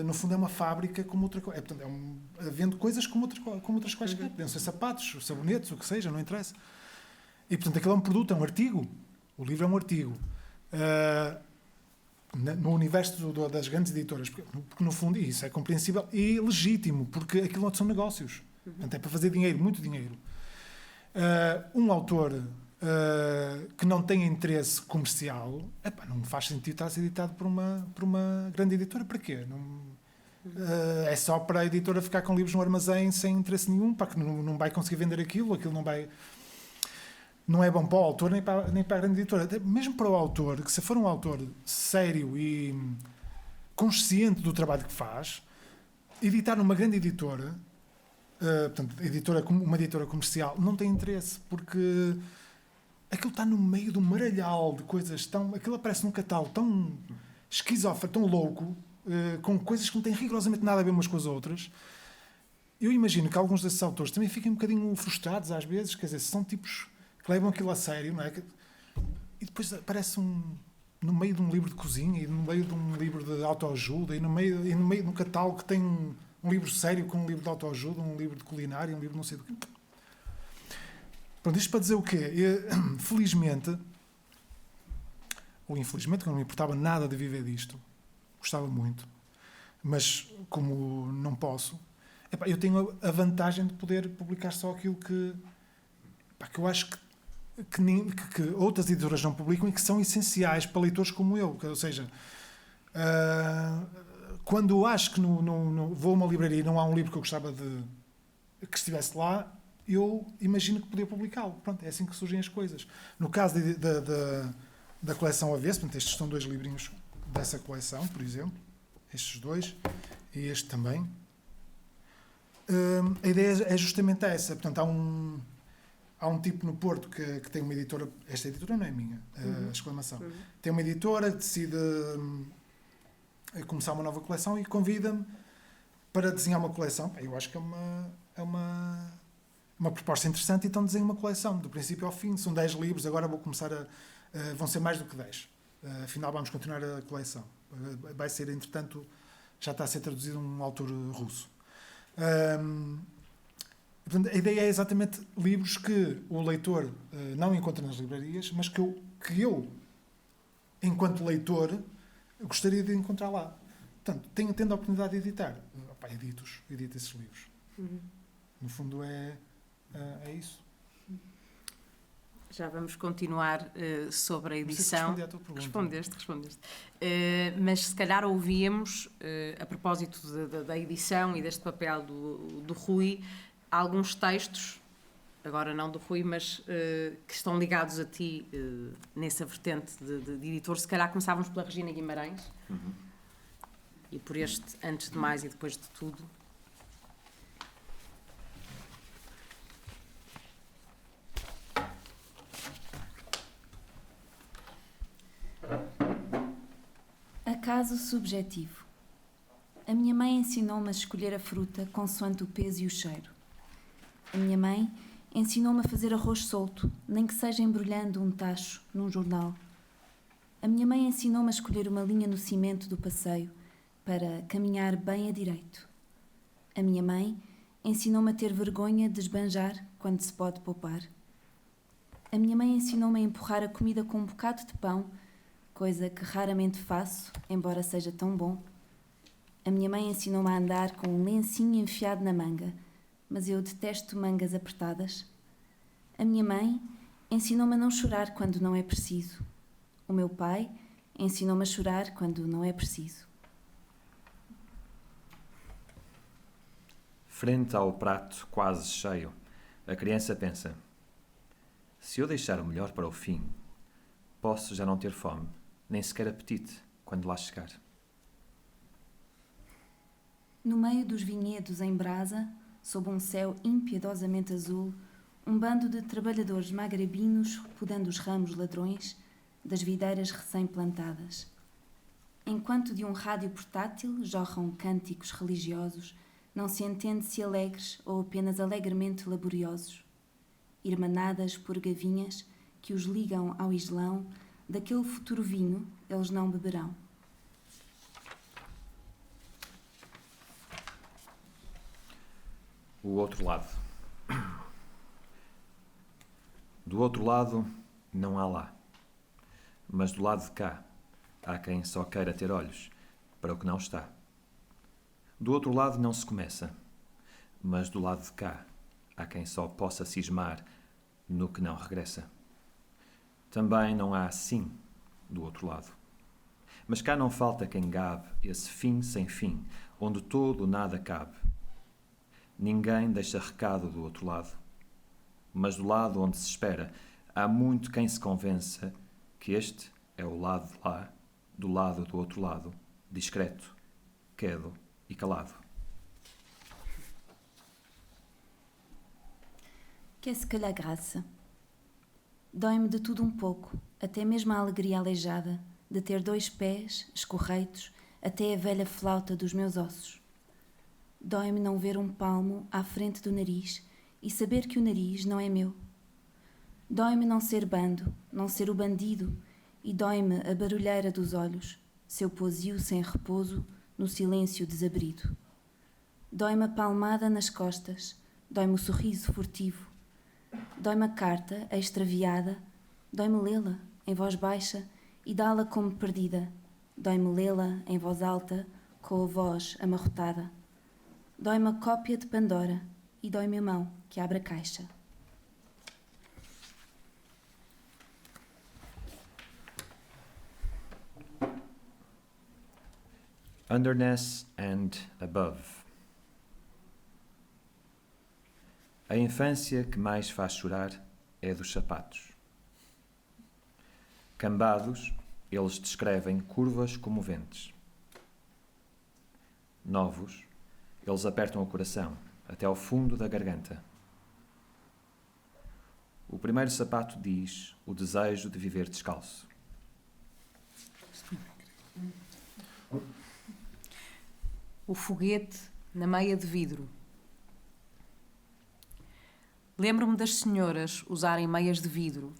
no fundo é uma fábrica como outra coisa, portanto, vende coisas como outras quaisquer, podem ser sapatos, sabonetes, o que seja, não interessa. E, portanto, aquilo é um produto, é um artigo, o livro é um artigo. No universo das grandes editoras, porque no fundo isso é compreensível e legítimo, porque aquilo não são negócios, portanto, é para fazer dinheiro, muito dinheiro. Um autor que não tem interesse comercial, não faz sentido estar a ser editado por uma grande editora. Para quê? É só para a editora ficar com livros no armazém sem interesse nenhum, para que não vai conseguir vender aquilo não não é bom para o autor nem para a grande editora. Até mesmo para o autor, que se for um autor sério e consciente do trabalho que faz, editar numa grande editora, portanto, uma editora comercial, não tem interesse, porque aquilo está no meio de um maralhau de coisas aquilo aparece num catálogo tão esquizófreno, tão louco, com coisas que não têm rigorosamente nada a ver umas com as outras. Eu imagino que alguns desses autores também fiquem um bocadinho frustrados às vezes, quer dizer, são tipos que levam aquilo a sério, não é? E depois aparece no meio de um livro de cozinha, e no meio de um livro de autoajuda, e no meio de um catálogo que tem um livro sério com um livro de autoajuda, um livro de culinária, um livro não sei do quê. Pronto, isto para dizer o quê? Felizmente, ou infelizmente, que eu não me importava nada de viver disto, gostava muito, mas como não posso, eu tenho a vantagem de poder publicar só aquilo que eu acho que outras editoras não publicam e que são essenciais para leitores como eu. Ou seja, quando eu acho que vou a uma livraria e não há um livro que eu gostava que estivesse lá, eu imagino que podia publicá-lo. Pronto, é assim que surgem as coisas. No caso da coleção Avesso, portanto, estes são 2 livrinhos dessa coleção, por exemplo, estes 2 e este também. A ideia é justamente essa. Portanto, há um tipo no Porto que tem uma editora. Esta editora não é minha, exclamação. Tem uma editora que decide começar uma nova coleção e convida-me para desenhar uma coleção. Eu acho que é uma proposta interessante, então desenho uma coleção, do princípio ao fim. São 10 livros, agora vou começar vão ser mais do que 10. Afinal, vamos continuar a coleção. Vai ser, entretanto, já está a ser traduzido um autor russo. Portanto, a ideia é exatamente livros que o leitor não encontra nas livrarias, mas que eu, enquanto leitor, gostaria de encontrar lá. Portanto, tendo a oportunidade de editar, edito esses livros. No fundo é isso. Já vamos continuar sobre a edição. Respondi à tua pergunta. Respondeste. Mas se calhar ouvíamos, a propósito da edição e deste papel do Rui, alguns textos, agora não do Rui, mas que estão ligados a ti nessa vertente de editor. Se calhar começávamos pela Regina Guimarães. E por este, antes de mais e depois de tudo. Acaso subjetivo. A minha mãe ensinou-me a escolher a fruta consoante o peso e o cheiro. A minha mãe ensinou-me a fazer arroz solto, nem que seja embrulhando um tacho num jornal. A minha mãe ensinou-me a escolher uma linha no cimento do passeio para caminhar bem a direito. A minha mãe ensinou-me a ter vergonha de esbanjar quando se pode poupar. A minha mãe ensinou-me a empurrar a comida com um bocado de pão, coisa que raramente faço, embora seja tão bom. A minha mãe ensinou-me a andar com um lencinho enfiado na manga, mas eu detesto mangas apertadas. A minha mãe ensinou-me a não chorar quando não é preciso. O meu pai ensinou-me a chorar quando não é preciso. Frente ao prato quase cheio, a criança pensa: se eu deixar o melhor para o fim, posso já não ter fome, nem sequer apetite, quando lá chegar. No meio dos vinhedos em brasa, sob um céu impiedosamente azul, um bando de trabalhadores magrebinos podando os ramos ladrões das videiras recém-plantadas. Enquanto de um rádio portátil jorram cânticos religiosos, não se entende se alegres ou apenas alegremente laboriosos. Irmanadas por gavinhas que os ligam ao islão, daquele futuro vinho eles não beberão. O outro lado. Do outro lado não há lá, mas do lado de cá há quem só queira ter olhos para o que não está. Do outro lado não se começa, mas do lado de cá há quem só possa cismar no que não regressa. Também não há sim do outro lado. Mas cá não falta quem gabe esse fim sem fim, onde todo nada cabe. Ninguém deixa recado do outro lado. Mas do lado onde se espera, há muito quem se convença que este é o lado de lá, do lado do outro lado, discreto, quedo e calado. Qu'est-ce que la grâce? Dói-me de tudo um pouco, até mesmo a alegria aleijada de ter 2 pés escorreitos até a velha flauta dos meus ossos. Dói-me não ver um palmo à frente do nariz e saber que o nariz não é meu. Dói-me não ser bando, não ser o bandido, e dói-me a barulheira dos olhos, seu pousio sem repouso, no silêncio desabrido. Dói-me a palmada nas costas, dói-me o sorriso furtivo. Dói-me a carta extraviada, dói-me lê-la em voz baixa e dá-la como perdida. Dói-me lê-la em voz alta, com a voz amarrotada. Dói-me a cópia de Pandora e dói-me a mão que abre a caixa. Underness and above. A infância que mais faz chorar é dos sapatos. Cambados, eles descrevem curvas comoventes. Novos, eles apertam o coração até ao fundo da garganta. O primeiro sapato diz o desejo de viver descalço. O foguete na meia de vidro. Lembro-me das senhoras usarem meias de vidro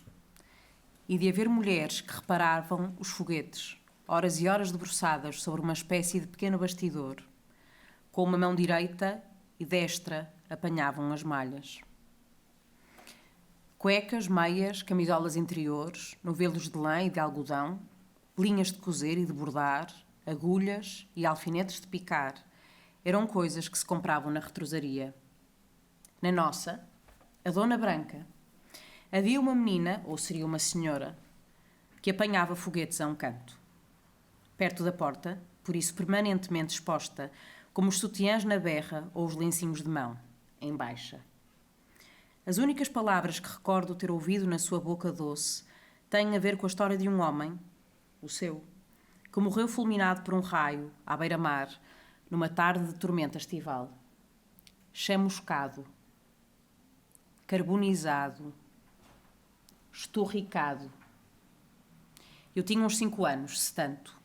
e de haver mulheres que reparavam os foguetes, horas e horas debruçadas sobre uma espécie de pequeno bastidor. Com uma mão direita e destra apanhavam as malhas. Cuecas, meias, camisolas interiores, novelos de lã e de algodão, linhas de cozer e de bordar, agulhas e alfinetes de picar, eram coisas que se compravam na retrosaria. Na nossa, a Dona Branca, havia uma menina, ou seria uma senhora, que apanhava foguetes a um canto. Perto da porta, por isso permanentemente exposta, como os sutiãs na berra ou os lencinhos de mão, em baixa. As únicas palavras que recordo ter ouvido na sua boca doce têm a ver com a história de um homem, o seu, que morreu fulminado por um raio, à beira-mar, numa tarde de tormenta estival. Chamuscado, carbonizado, esturricado. Eu tinha uns 5 anos, se tanto.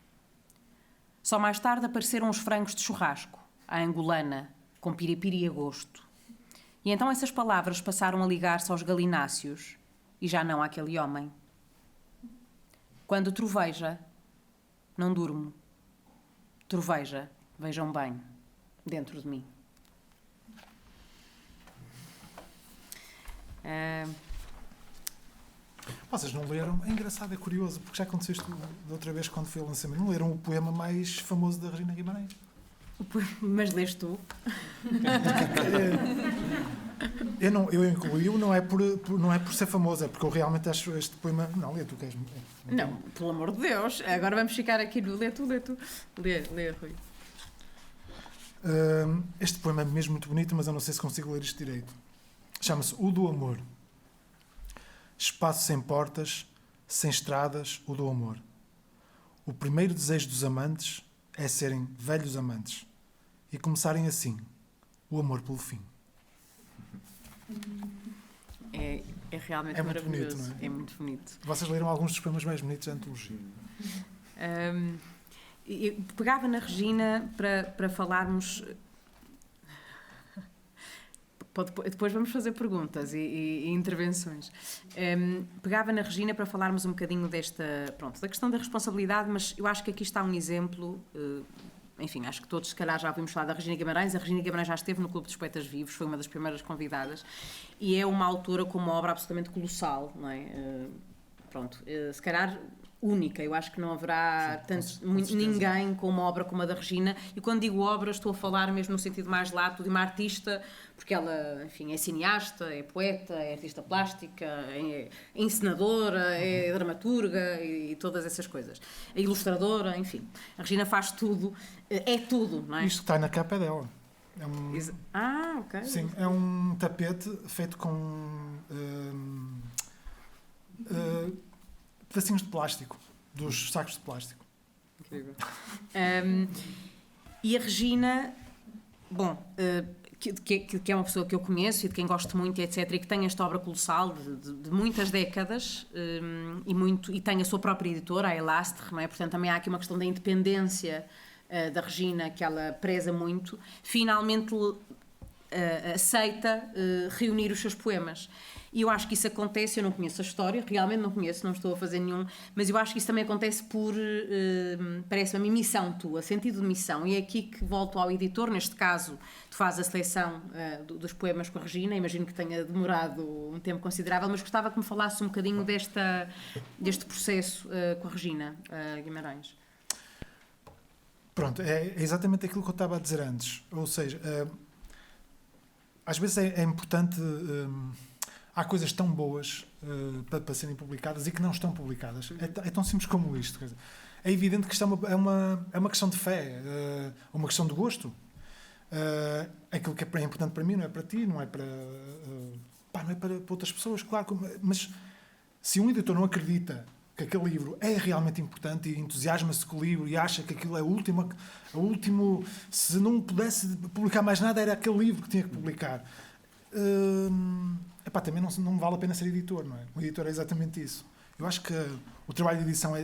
Só mais tarde apareceram os frangos de churrasco, à angolana, com piripiri a gosto. E então essas palavras passaram a ligar-se aos galináceos e já não àquele homem. Quando troveja, não durmo. Troveja, vejam bem, dentro de mim. Vocês não leram? É engraçado, é curioso, porque já aconteceu isto da outra vez quando foi o lançamento. Não leram o poema mais famoso da Regina Guimarães? Mas leste tu? Eu incluí-o, não é por ser famoso, é porque eu realmente acho este poema. Não, lê tu, queres. Não, pelo amor de Deus. Agora vamos ficar aqui no lê tu. Lê, Rui. Este poema é mesmo muito bonito, mas eu não sei se consigo ler isto direito. Chama-se O do Amor. Espaço sem portas, sem estradas, o do amor. O primeiro desejo dos amantes é serem velhos amantes e começarem assim, o amor pelo fim. É realmente muito maravilhoso. bonito, não é? É muito bonito. Vocês leram alguns dos poemas mais bonitos da antologia. Eu pegava na Regina para falarmos. Depois vamos fazer perguntas e intervenções. Pegava na Regina para falarmos um bocadinho da questão da responsabilidade, mas eu acho que aqui está um exemplo. Enfim, acho que todos, se calhar, já ouvimos falar da Regina Guimarães. A Regina Guimarães já esteve no Clube dos Poetas Vivos, foi uma das primeiras convidadas, e é uma autora com uma obra absolutamente colossal, não é? Se calhar única. Eu acho que não haverá ninguém com uma obra como a da Regina, e quando digo obra estou a falar mesmo no sentido mais lato de uma artista, porque ela, enfim, é cineasta, é poeta, é artista plástica, é encenadora, é dramaturga e todas essas coisas. É ilustradora, enfim. A Regina faz tudo, é tudo, não é? Isto que está na capa é dela. Ok. Sim, é um tapete feito com pedacinhos de plástico, dos sacos de plástico. Incrível. E a Regina, bom, que é uma pessoa que eu conheço e de quem gosto muito, etc., e que tem esta obra colossal de muitas décadas, e tem a sua própria editora, a Elastre, não é? Portanto, também há aqui uma questão da independência da Regina, que ela preza muito, finalmente aceita reunir os seus poemas. E eu acho que isso acontece, eu não conheço a história, realmente não conheço, não estou a fazer nenhum, mas eu acho que isso também acontece por, parece-me, missão tua, sentido de missão. E é aqui que volto ao editor, neste caso, tu fazes a seleção dos poemas com a Regina, imagino que tenha demorado um tempo considerável, mas gostava que me falasse um bocadinho deste processo com a Regina Guimarães. Pronto, é exatamente aquilo que eu estava a dizer antes. Ou seja, às vezes é importante... há coisas tão boas para serem publicadas e que não estão publicadas. É tão simples como isto. Quer dizer, é evidente que isto é uma questão de fé, uma questão de gosto. Aquilo que é importante para mim não é para ti, não é para outras pessoas, claro. Mas se um editor não acredita que aquele livro é realmente importante e entusiasma-se com o livro e acha que aquilo é o último, se não pudesse publicar mais nada, era aquele livro que tinha que publicar. Também não vale a pena ser editor, não é? O editor é exatamente isso. Eu acho que o trabalho de edição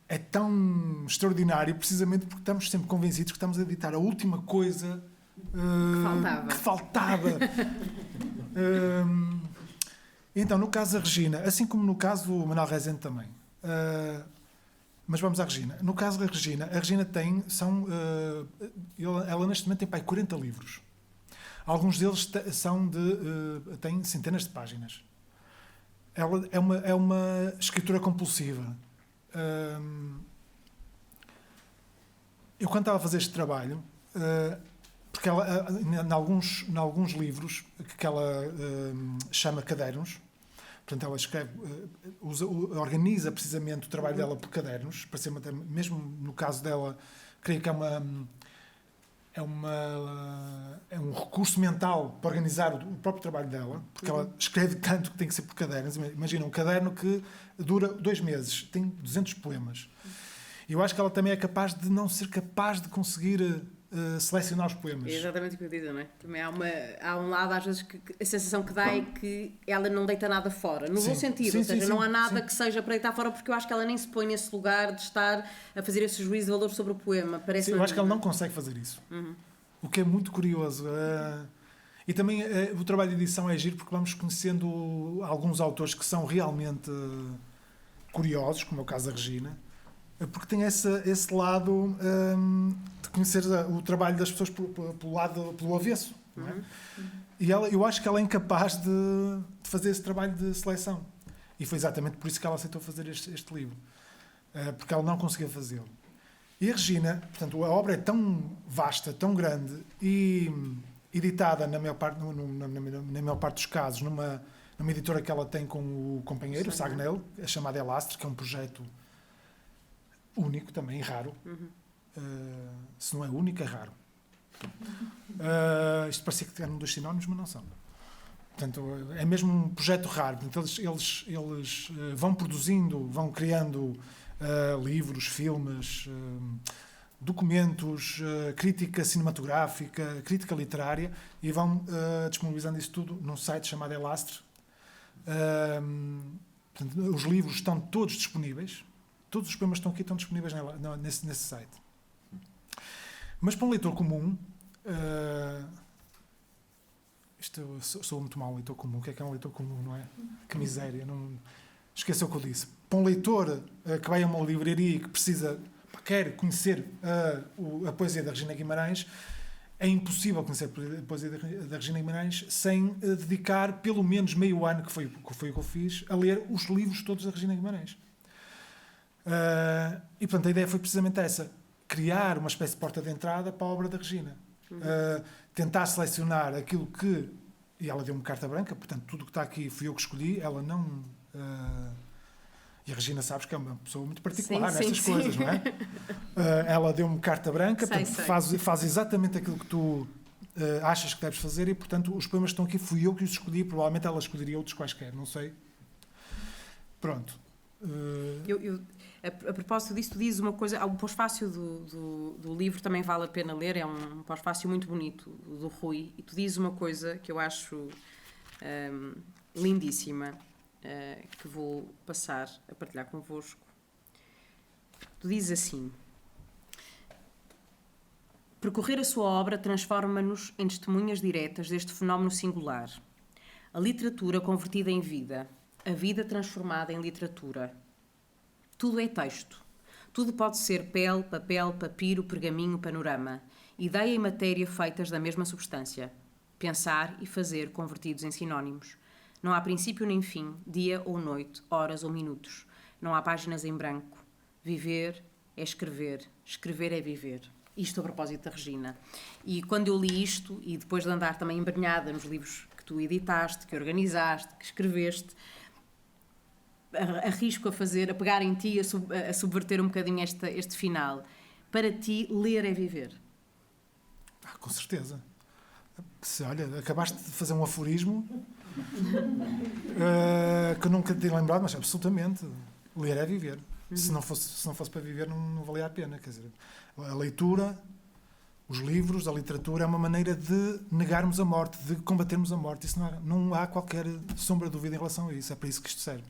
é tão extraordinário precisamente porque estamos sempre convencidos que estamos a editar a última coisa que faltava. Então, no caso da Regina, assim como no caso do Manuel Rezende também, mas vamos à Regina. No caso da Regina, a Regina ela neste momento tem 40 livros. Alguns deles têm centenas de páginas. Ela é uma escritora compulsiva. Eu, quando estava a fazer este trabalho, porque ela, em alguns livros que ela chama cadernos, portanto, ela escreve, organiza precisamente o trabalho dela por cadernos, para ser mesmo no caso dela, creio que é um recurso mental para organizar o próprio trabalho dela, porque ela escreve tanto que tem que ser por cadernos. Imagina, um caderno que dura 2 meses, tem 200 poemas. E eu acho que ela também é capaz de não ser capaz de conseguir selecionar os poemas. É exatamente o que eu digo, não é? Também há um lado, às vezes, que a sensação que dá é que ela não deita nada fora. No bom sentido, ou seja, não há nada que seja para deitar fora, porque eu acho que ela nem se põe nesse lugar de estar a fazer esse juízo de valor sobre o poema. Eu acho que ela não consegue fazer isso. O que é muito curioso. E também o trabalho de edição é giro porque vamos conhecendo alguns autores que são realmente curiosos, como é o caso da Regina, porque tem esse lado de conhecer o trabalho das pessoas pelo avesso. Não é? E eu acho que ela é incapaz de fazer esse trabalho de seleção. E foi exatamente por isso que ela aceitou fazer este livro. Porque ela não conseguia fazê-lo. E a Regina, portanto, a obra é tão vasta, tão grande e editada, na maior parte dos casos, numa editora que ela tem com o companheiro, o Sagnel, a chamada Elastre, que é um projeto único também, raro. Se não é único, é raro. Isto parecia que eram 2 sinónimos, mas não são. Portanto, é mesmo um projeto raro. Portanto, eles vão produzindo, vão criando livros, filmes, documentos, crítica cinematográfica, crítica literária, e vão disponibilizando isso tudo num site chamado Elastre. Portanto, os livros estão todos disponíveis. Todos os poemas que estão aqui estão disponíveis nesse site. Mas para um leitor comum, eu sou muito mau leitor comum. O que é um leitor comum, não é? Que miséria. Esqueceu o que eu disse. Para um leitor que vai a uma livraria e que quer conhecer a poesia da Regina Guimarães, é impossível conhecer a poesia da Regina Guimarães sem dedicar pelo menos meio ano, que foi o que eu fiz, a ler os livros todos da Regina Guimarães. E portanto a ideia foi precisamente essa: criar uma espécie de porta de entrada para a obra da Regina, tentar selecionar aquilo que, e ela deu-me carta branca, portanto tudo o que está aqui fui eu que escolhi, ela não, e a Regina sabes que é uma pessoa muito particular nestas coisas, não é? Ela deu-me carta branca, portanto, faz exatamente aquilo que tu achas que deves fazer, e portanto os poemas que estão aqui fui eu que os escolhi, provavelmente ela escolheria outros quaisquer, não sei. Pronto. A propósito disso, tu dizes uma coisa, o pós-fácio do livro também vale a pena ler, é um pós-fácio muito bonito, do Rui, e tu dizes uma coisa que eu acho lindíssima, que vou passar a partilhar convosco. Tu dizes assim: percorrer a sua obra transforma-nos em testemunhas diretas deste fenómeno singular. A literatura convertida em vida, a vida transformada em literatura. Tudo é texto. Tudo pode ser pele, papel, papiro, pergaminho, panorama. Ideia e matéria feitas da mesma substância. Pensar e fazer convertidos em sinónimos. Não há princípio nem fim, dia ou noite, horas ou minutos. Não há páginas em branco. Viver é escrever. Escrever é viver. Isto a propósito da Regina. E quando eu li isto, e depois de andar também embrenhada nos livros que tu editaste, que organizaste, que escreveste, arrisco a pegar em ti, a subverter um bocadinho este final. Para ti, ler é viver. Com certeza. Olha, acabaste de fazer um aforismo que eu nunca tinha lembrado, mas absolutamente. Ler é viver. Se não fosse para viver, não valia a pena. Quer dizer, a leitura, os livros, a literatura é uma maneira de negarmos a morte, de combatermos a morte. Isso não há qualquer sombra de dúvida em relação a isso. É para isso que isto serve.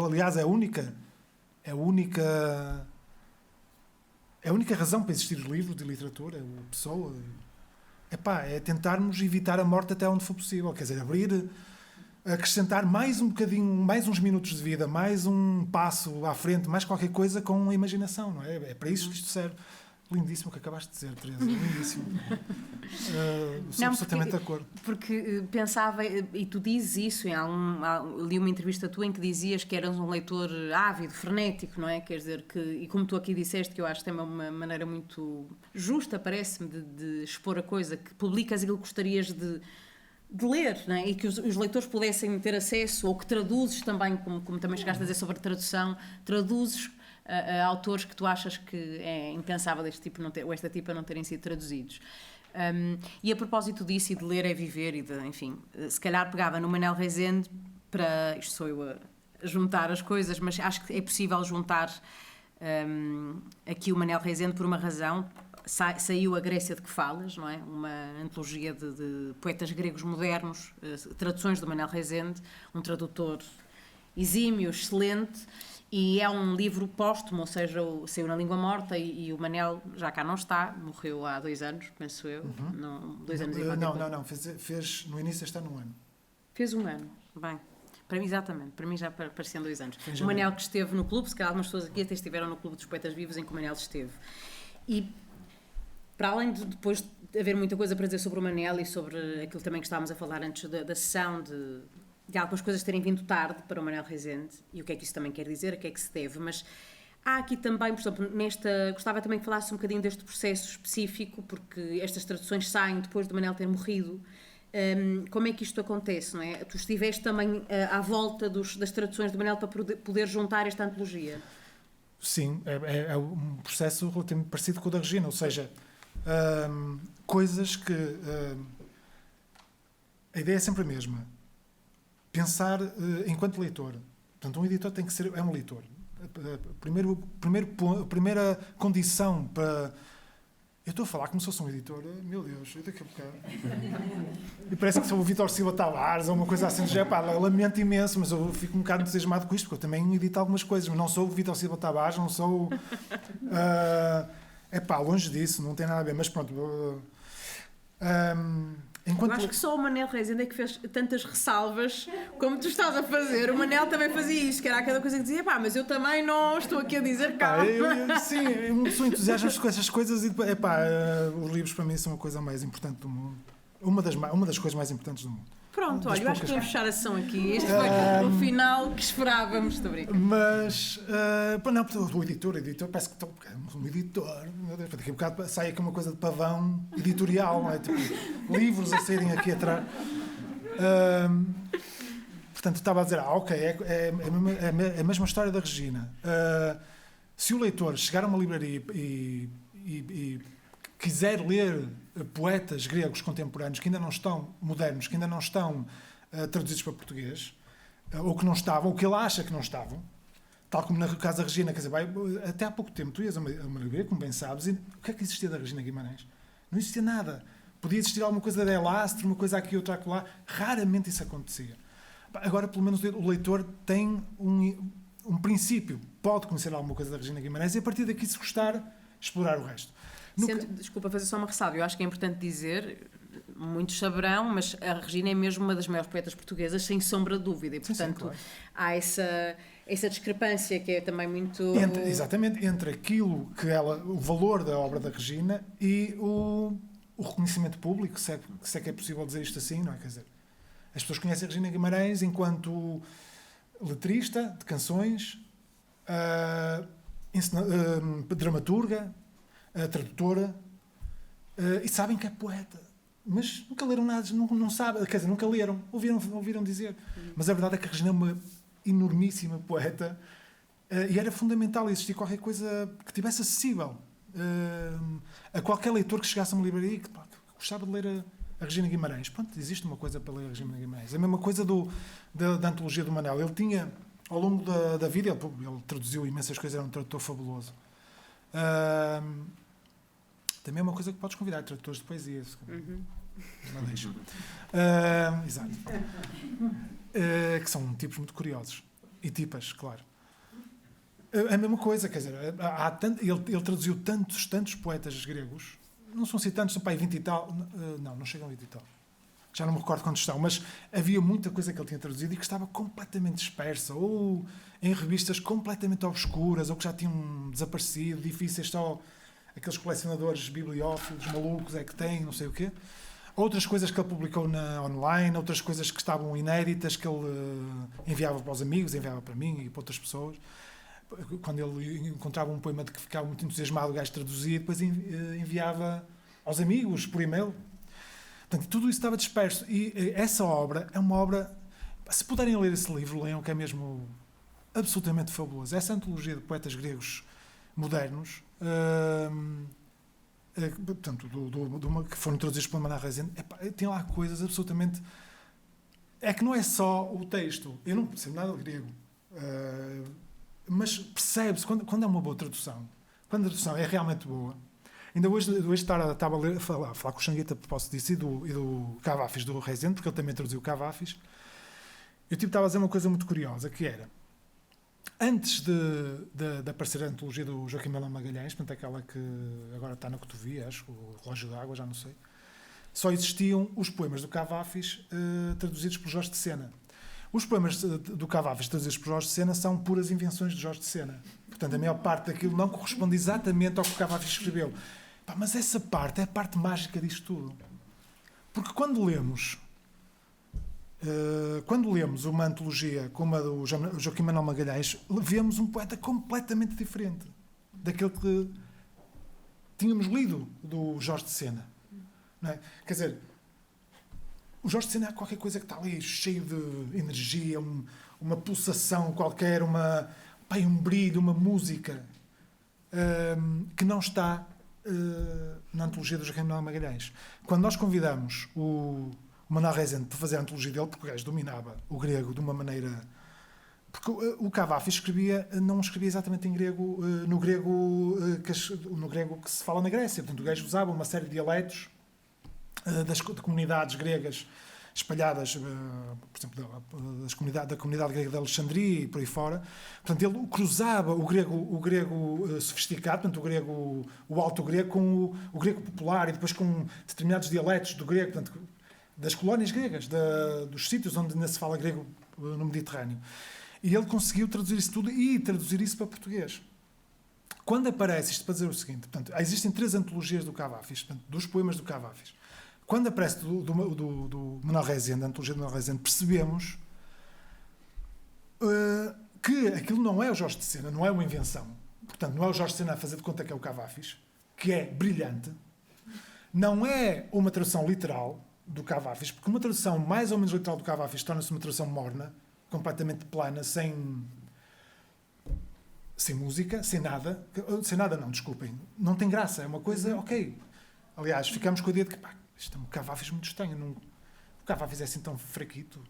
Aliás, é a única razão para existir os livros de literatura, a pessoa. É tentarmos evitar a morte até onde for possível. Quer dizer, acrescentar mais um bocadinho, mais uns minutos de vida, mais um passo à frente, mais qualquer coisa com a imaginação, não é? É para isso que isto serve. Lindíssimo o que acabaste de dizer, Teresa. Lindíssimo. Sou absolutamente de acordo. Porque pensava, e tu dizes isso, li uma entrevista tua em que dizias que eras um leitor ávido, frenético, não é? Quer dizer, e como tu aqui disseste, que eu acho que tem uma maneira muito justa, parece-me, de expor a coisa, que publicas aquilo que gostarias de ler, não é? E que os leitores pudessem ter acesso, ou que traduzes também, como também chegaste a dizer sobre a tradução, traduzes a autores que tu achas que é impensável este tipo ou esta tipa não terem sido traduzidos. E a propósito disso, e de ler é viver, e enfim, se calhar pegava no Manel Rezende para, isto sou eu a juntar as coisas, mas acho que é possível juntar aqui o Manel Rezende por uma razão. Saiu A Grécia de que Falas, não é? Uma antologia de poetas gregos modernos, traduções do Manel Rezende, um tradutor exímio, excelente. E é um livro póstumo, ou seja, saiu na língua morta, e o Manel já cá não está, morreu há 2 anos, penso eu. 2 anos e qualquer coisa. Fez no início deste ano 1 ano. Fez 1 ano, bem. Para mim, exatamente, para mim já pareciam 2 anos. O Manel que esteve no clube, se calhar algumas pessoas aqui até estiveram no Clube dos Poetas Vivos em que o Manel esteve. E para além de depois de haver muita coisa para dizer sobre o Manel e sobre aquilo também que estávamos a falar antes da sessão, de algumas coisas terem vindo tarde para o Manel Rezende, e o que é que isso também quer dizer, a que é que se deve, mas há aqui também, por exemplo, gostava também que falasse um bocadinho deste processo específico, porque estas traduções saem depois do Manel ter morrido. Como é que isto acontece, não é? Tu estiveste também à volta das traduções do Manel para poder juntar esta antologia. Sim, é um processo relativamente parecido com o da Regina, ou seja, coisas que a ideia é sempre a mesma. Pensar enquanto leitor. Portanto, um editor tem que ser um leitor. A primeira condição para... Eu estou a falar como se fosse um editor. Meu Deus, daqui a bocado. E parece que sou o Vítor Silva Tavares ou uma coisa assim. Lamento imenso, mas eu fico um bocado entusiasmado com isto, porque eu também edito algumas coisas, mas não sou o Vítor Silva Tavares, não sou... longe disso, não tem nada a ver, mas pronto... Eu acho que só o Manel Rezende é que fez tantas ressalvas como tu estás a fazer. O Manel também fazia isto, que era aquela coisa que dizia, mas eu também não estou aqui a dizer calma. Sim, eu sou entusiasta com essas coisas e os livros para mim são a coisa mais importante do mundo. Uma das coisas mais importantes do mundo. Pronto, olha, eu acho que podemos fechar a sessão aqui. Este foi o final que esperávamos, estou a brincar. Mas, o editor, parece que estou um editor, meu Deus, daqui a bocado sai aqui uma coisa de pavão editorial, não é? Tipo, livros a saírem aqui atrás. Portanto, estava a dizer, é a mesma história da Regina. Se o leitor chegar a uma livraria e quiser ler poetas gregos contemporâneos que ainda não estão modernos, que ainda não estão traduzidos para português, ou que não estavam, ou que ele acha que não estavam, tal como no caso da Regina, quer dizer, até há pouco tempo tu ias a Maravilha, como bem sabes, e o que é que existia da Regina Guimarães? Não existia nada. Podia existir alguma coisa da Elastro, uma coisa aqui, outra acolá. Raramente isso acontecia. Agora, pelo menos, o leitor tem um princípio. Pode conhecer alguma coisa da Regina Guimarães e, a partir daqui, se gostar, explorar o resto. Desculpa fazer só uma ressalva. Eu acho que é importante dizer, muitos saberão, mas a Regina é mesmo uma das maiores poetas portuguesas, sem sombra de dúvida. E, portanto, claro. há essa discrepância que é também muito... Exatamente, entre aquilo que o valor da obra da Regina e o reconhecimento público, se é que é possível dizer isto assim, não é? Quer dizer, as pessoas conhecem a Regina Guimarães enquanto letrista de canções, dramaturga, tradutora, e sabem que é poeta. Mas nunca leram nada, não sabem, quer dizer, nunca leram, ouviram dizer. Mas a verdade é que a Regina é uma enormíssima poeta, e era fundamental existir qualquer coisa que tivesse acessível a qualquer leitor que chegasse a uma livraria e que gostava de ler a Regina Guimarães. Pronto, existe uma coisa para ler a Regina Guimarães. A mesma coisa da antologia do Manel. Ele tinha, ao longo da vida, ele traduziu imensas coisas, era um tradutor fabuloso. Também é uma coisa que podes convidar, tradutores de poesia. Não deixo. Exato. Que são tipos muito curiosos. E tipas, claro. A mesma coisa, quer dizer, ele traduziu tantos poetas gregos, não são assim tantos, são para aí 20 e tal, não chegam a 20 e tal. Já não me recordo quantos estão, mas havia muita coisa que ele tinha traduzido e que estava completamente dispersa, ou em revistas completamente obscuras, ou que já tinham desaparecido, difíceis, só aqueles colecionadores bibliófilos malucos é que têm, não sei o quê. Outras coisas que ele publicou online, outras coisas que estavam inéditas, que ele enviava para os amigos, enviava para mim e para outras pessoas. Quando ele encontrava um poema de que ficava muito entusiasmado, o gajo traduzia, depois enviava aos amigos por e-mail. Portanto, tudo isso estava disperso. E essa obra é uma obra... Se puderem ler esse livro, leiam, que é mesmo absolutamente fabuloso. Essa antologia de poetas gregos modernos, portanto, que foram traduzidos pela Maná Rezende, tem lá coisas absolutamente... É que não é só o texto. Eu não percebo nada de grego. Mas percebe-se, quando é uma boa tradução, quando a tradução é realmente boa. Ainda hoje estava a falar com o Xangueta a propósito disso e do Cavafis, do Rezende, porque ele também traduziu o Cavafis. Eu estava a dizer uma coisa muito curiosa, que era, antes de aparecer a antologia do Joaquim Melão Magalhães, portanto aquela que agora está na Cotovia, acho, o Relógio d'Água, já não sei, só existiam os poemas do Cavafis traduzidos por Jorge de Sena. Os poemas do Cavafis traduzidos por Jorge de Sena são puras invenções de Jorge de Sena. Portanto, a maior parte daquilo não corresponde exatamente ao que o Cavafis escreveu. Mas essa parte é a parte mágica disto tudo. Porque quando lemos uma antologia como a do Joaquim Manuel Magalhães, vemos um poeta completamente diferente daquele que tínhamos lido do Jorge de Sena. Não é? Quer dizer, o Jorge de Sena é qualquer coisa que está ali cheio de energia, uma pulsação qualquer, um brilho, uma música que não está na antologia do Joaquim Manuel Magalhães. Quando nós convidamos o Manuel Rezende para fazer a antologia dele, porque o gajo dominava o grego de uma maneira... Porque o Cavafis não escrevia exatamente em grego, no grego que se fala na Grécia. Portanto, o gajo usava uma série de dialetos de comunidades gregas espalhadas, por exemplo, da comunidade grega de Alexandria e por aí fora. Portanto, ele cruzava o grego sofisticado, portanto, o alto grego, com o grego popular e depois com determinados dialetos do grego, portanto, das colónias gregas, dos sítios onde ainda se fala grego no Mediterrâneo. E ele conseguiu traduzir isso tudo e traduzir isso para português. Quando aparece, isto para dizer o seguinte, portanto, existem 3 antologias do Cavafis, portanto, dos poemas do Cavafis. Quando aparece do Manuel Rezende, a antologia do Manuel Rezende, percebemos que aquilo não é o Jorge de Sena, não é uma invenção. Portanto, não é o Jorge de Sena a fazer de conta que é o Cavafis, que é brilhante. Não é uma tradução literal do Cavafis, porque uma tradução mais ou menos literal do Cavafis torna-se uma tradução morna, completamente plana, sem música, sem nada não, desculpem. Não tem graça, é uma coisa, ok... Aliás, ficámos com a ideia de que isto é um Cavafis muito estranho. O Cavafis é assim tão fraquito.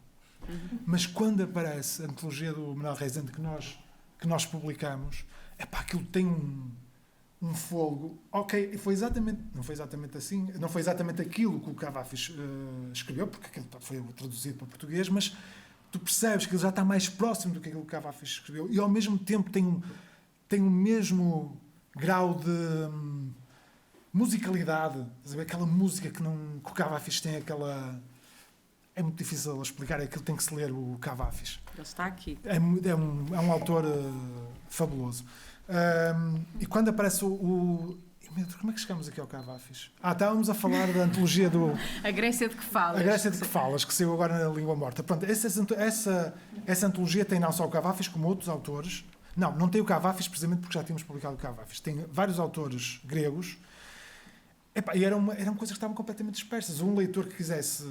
Mas quando aparece a antologia do Manuel Rezende que nós publicamos, aquilo tem um fogo. Ok, não foi exatamente assim, não foi exatamente aquilo que o Cavafis escreveu, porque aquilo foi traduzido para português, mas tu percebes que ele já está mais próximo do que aquilo que o Cavafis escreveu e ao mesmo tempo tem o mesmo grau de musicalidade, aquela música que o Cavafis tem, aquela... É muito difícil explicar, aquilo tem que se ler o Cavafis. Ele está aqui. É um autor fabuloso. E quando aparece como é que chegamos aqui ao Cavafis? Estávamos a falar da antologia do... A Grécia de que falas. A Grécia de que falas, que saiu agora na Língua Morta. Pronto, essa antologia tem não só o Cavafis, como outros autores. Não tem o Cavafis precisamente porque já tínhamos publicado o Cavafis. Tem vários autores gregos. E eram coisas que estavam completamente dispersas. Um leitor que quisesse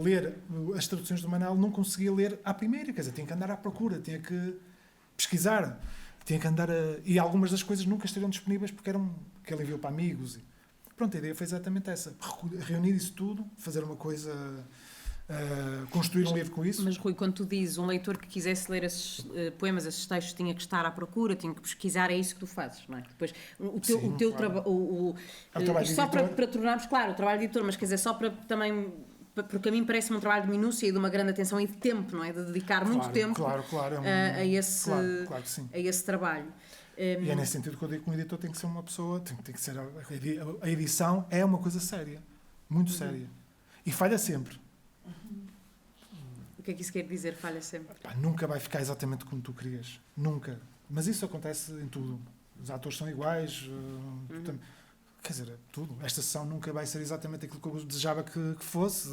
ler as traduções do Manel não conseguia ler à primeira, quer dizer, tinha que andar à procura, tinha que pesquisar, tinha que andar e algumas das coisas nunca estariam disponíveis porque que ele enviou para amigos. Pronto, a ideia foi exatamente essa, reunir isso tudo, fazer uma coisa, construir um livro com isso. Mas, Rui, quando tu dizes um leitor que quisesse ler esses poemas, esses textos, tinha que estar à procura, tinha que pesquisar, é isso que tu fazes, não é? Depois, o teu trabalho... Só para tornarmos, claro, o trabalho de editor, mas quer dizer, só para também... Porque a mim parece-me um trabalho de minúcia e de uma grande atenção e de tempo, não é? De dedicar muito tempo claro, a esse que sim. A esse trabalho. E é nesse sentido que eu digo que um editor tem que ser uma pessoa, tem que ser... A edição é uma coisa séria, muito séria. E falha sempre. O que é que isso quer dizer, falha sempre? Nunca vai ficar exatamente como tu querias. Nunca. Mas isso acontece em tudo. Os atores são iguais. Quer dizer, tudo. Esta sessão nunca vai ser exatamente aquilo que eu desejava que fosse.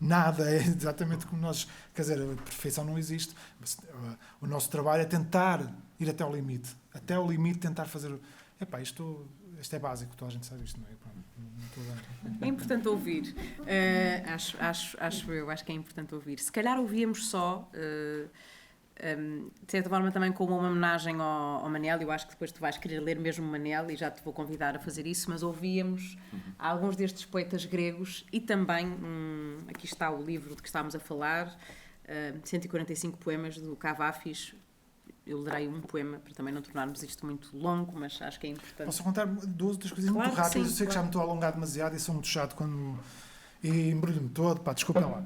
Nada é exatamente como nós... Quer dizer, a perfeição não existe. Mas, o nosso trabalho é tentar ir até ao limite. Até ao limite tentar fazer... Isto é básico, toda a gente sabe isto, não é? É importante ouvir. Acho que é importante ouvir. Se calhar ouvíamos só, de certa forma também como uma homenagem ao Manel. Eu acho que depois tu vais querer ler mesmo o Manel e já te vou convidar a fazer isso, mas ouvíamos alguns destes poetas gregos e também, aqui está o livro de que estávamos a falar, 145 poemas do Cavafis. Eu lerei um poema para também não tornarmos isto muito longo, mas acho que é importante. Posso contar duas outras coisas muito rápidas? Eu sei que já me estou a alongar demasiado e sou muito chato e embrulho-me todo. Desculpa lá.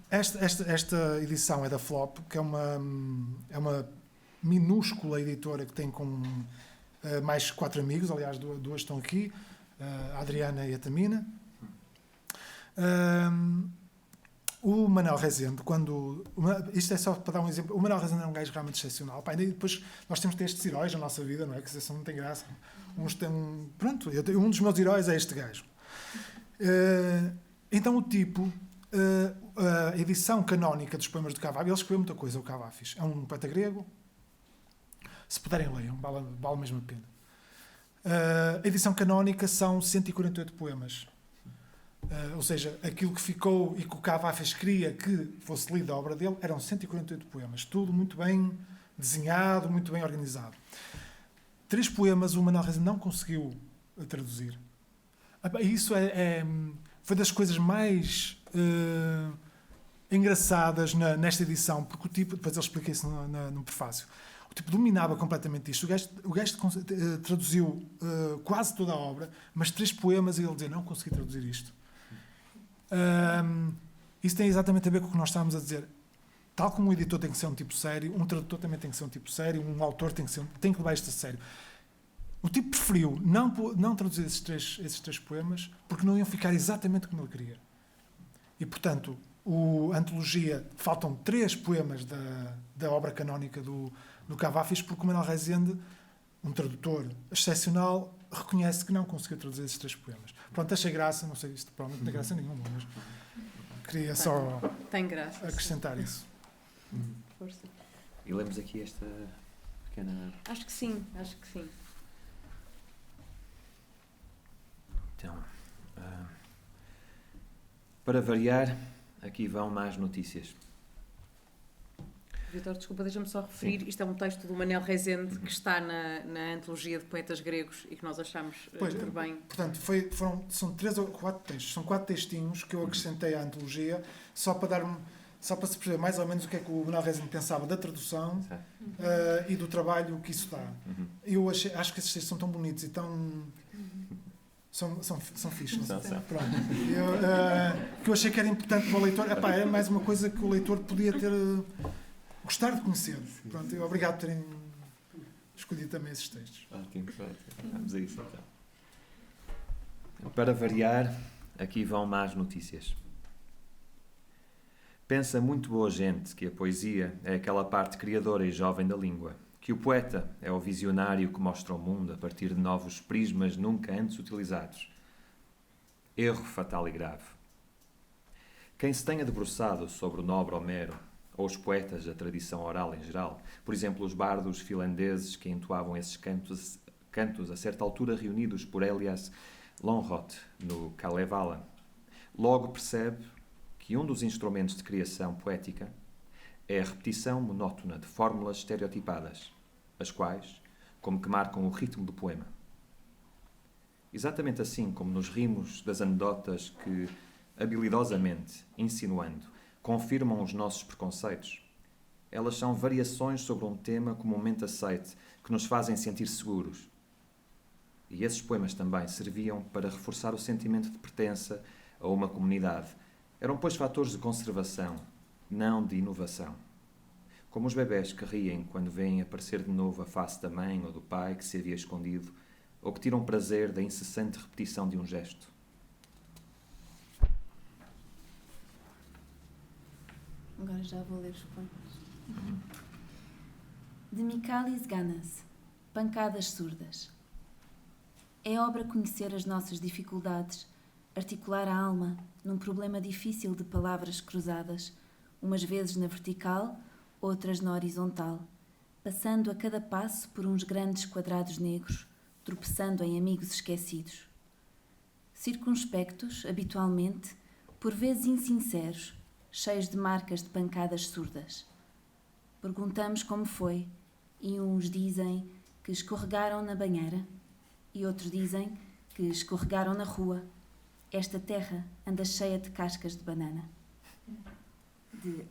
Esta edição é da Flop, que é uma minúscula editora que tem com mais 4 amigos, aliás, duas estão aqui, a Adriana e a Tamina. O Manuel Rezende, isto é só para dar um exemplo, o Manuel Rezende é um gajo realmente excepcional. E depois nós temos que ter estes heróis na nossa vida, não é? Que isso não tem graça. Pronto, um dos meus heróis é este gajo. Então o tipo, a edição canónica dos poemas do Cavafis, ele escreveu muita coisa, o Cavafis. É um poeta grego. Se puderem, leiam, vale mesmo a pena. A edição canónica são 148 poemas. Ou seja, aquilo que ficou e que o Cavafis queria que fosse lido a obra dele eram 148 poemas. Tudo muito bem desenhado, muito bem organizado. 3 poemas o Manuel Rezende não conseguiu traduzir. Isso foi das coisas mais engraçadas nesta edição, porque o tipo, depois ele explica isso no prefácio, o tipo dominava completamente isto. O gajo traduziu quase toda a obra, mas 3 poemas e ele dizia, não consegui traduzir isto. Isso tem exatamente a ver com o que nós estávamos a dizer. Tal como um editor tem que ser um tipo sério, um tradutor também tem que ser um tipo sério, um autor tem que levar isto a sério. O tipo preferiu não traduzir esses três poemas porque não iam ficar exatamente como ele queria. E, portanto, a antologia, faltam 3 poemas da obra canónica do Cavafis, porque o Manuel Rezende, um tradutor excepcional, reconhece que não conseguiu traduzir esses 3 poemas. Pronto, achei graça, não sei, isto provavelmente não tem graça nenhuma, mas queria só tem graça, acrescentar isso. Força. E lemos aqui esta pequena... Acho que sim. Então, para variar, aqui vão mais notícias. Vitor, desculpa, deixa-me só referir, isto é um texto do Manel Rezende que está na antologia de poetas gregos e que nós achamos por bem. Portanto, são 3 ou 4 textos, são 4 textinhos que eu acrescentei à antologia só para se perceber mais ou menos o que é que o Manel Rezende pensava da tradução e do trabalho que isso dá. Eu acho que esses textos são tão bonitos e tão... São fixes, não sei. Pronto. Que eu achei que era importante para o leitor. É mais uma coisa que o leitor podia ter gostar de conhecer. Pronto, obrigado por terem escolhido também esses textos. Ótimo. Vamos a isso então. Para variar, aqui vão más notícias. Pensa muito boa gente que a poesia é aquela parte criadora e jovem da língua, que o poeta é o visionário que mostra o mundo a partir de novos prismas nunca antes utilizados. Erro fatal e grave. Quem se tenha debruçado sobre o nobre Homero, ou os poetas da tradição oral em geral, por exemplo, os bardos finlandeses que entoavam esses cantos a certa altura reunidos por Elias Lönnrot no Kalevala, logo percebe que um dos instrumentos de criação poética é a repetição monótona de fórmulas estereotipadas, as quais, como que marcam o ritmo do poema. Exatamente assim como nos rimos das anedotas que, habilidosamente, insinuando, confirmam os nossos preconceitos, elas são variações sobre um tema comumente aceite que nos fazem sentir seguros. E esses poemas também serviam para reforçar o sentimento de pertença a uma comunidade. Eram, pois, fatores de conservação, não de inovação. Como os bebés que riem quando veem aparecer de novo a face da mãe ou do pai que se havia escondido, ou que tiram prazer da incessante repetição de um gesto. Agora já vou ler os poemas. De Michalis Ganas, Pancadas Surdas. É obra conhecer as nossas dificuldades, articular a alma num problema difícil de palavras cruzadas, umas vezes na vertical, outras na horizontal, passando a cada passo por uns grandes quadrados negros, tropeçando em amigos esquecidos. Circunspectos, habitualmente, por vezes insinceros, cheios de marcas de pancadas surdas. Perguntamos como foi, e uns dizem que escorregaram na banheira, e outros dizem que escorregaram na rua. Esta terra anda cheia de cascas de banana. De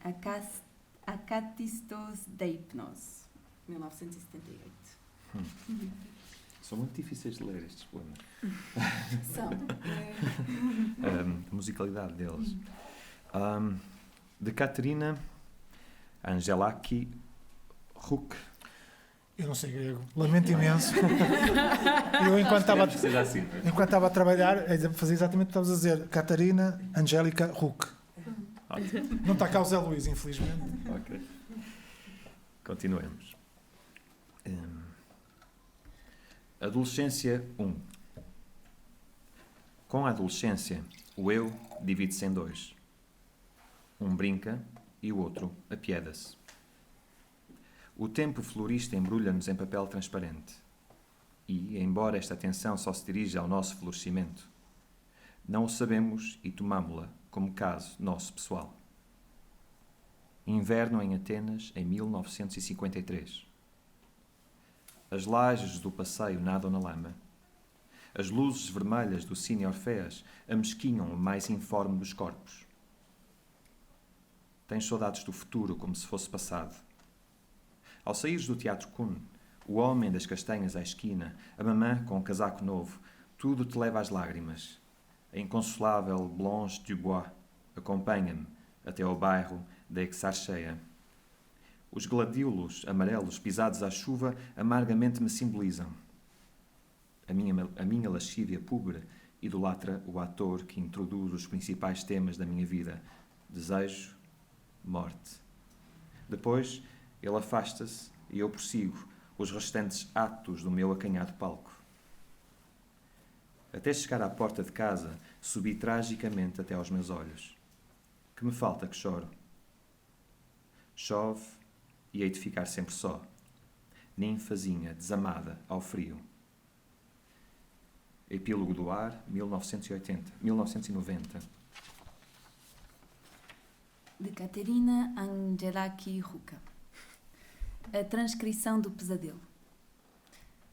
Akatistos Deipnos, 1978. São muito difíceis de ler estes poemas. São. A musicalidade deles. De Katerina Angelaki Ruk. Eu não sei grego. Lamento imenso. Eu, enquanto estava a trabalhar, fazia exatamente o que estavas a dizer. Catarina Angélica Ruck. Ótimo. Não está cá o Zé Luís, infelizmente. Ok. Continuemos. Adolescência 1. Com a adolescência, o eu divide-se em dois. Um brinca e o outro apieda-se. O tempo florista embrulha-nos em papel transparente. E, embora esta atenção só se dirija ao nosso florescimento, não o sabemos e tomámo-la como caso nosso pessoal. Inverno em Atenas, em 1953. As lajes do passeio nadam na lama. As luzes vermelhas do Cine Orfeas amesquinham o mais informe dos corpos. Tens saudades do futuro como se fosse passado. Ao saíres do Teatro Kuhn, o homem das castanhas à esquina, a mamã com o casaco novo, tudo te leva às lágrimas. A inconsolável Blanche Dubois acompanha-me até ao bairro da Exarcheia. Os gladiolos amarelos pisados à chuva amargamente me simbolizam. A minha lascívia púbere idolatra o ator que introduz os principais temas da minha vida: desejo, morte. Depois, ele afasta-se e eu prossigo os restantes atos do meu acanhado palco. Até chegar à porta de casa, subi tragicamente até aos meus olhos. Que me falta que choro. Chove e hei de ficar sempre só, ninfazinha desamada ao frio. Epílogo do Ar, 1990. De Katerina Angelaki Ruka. A transcrição do pesadelo.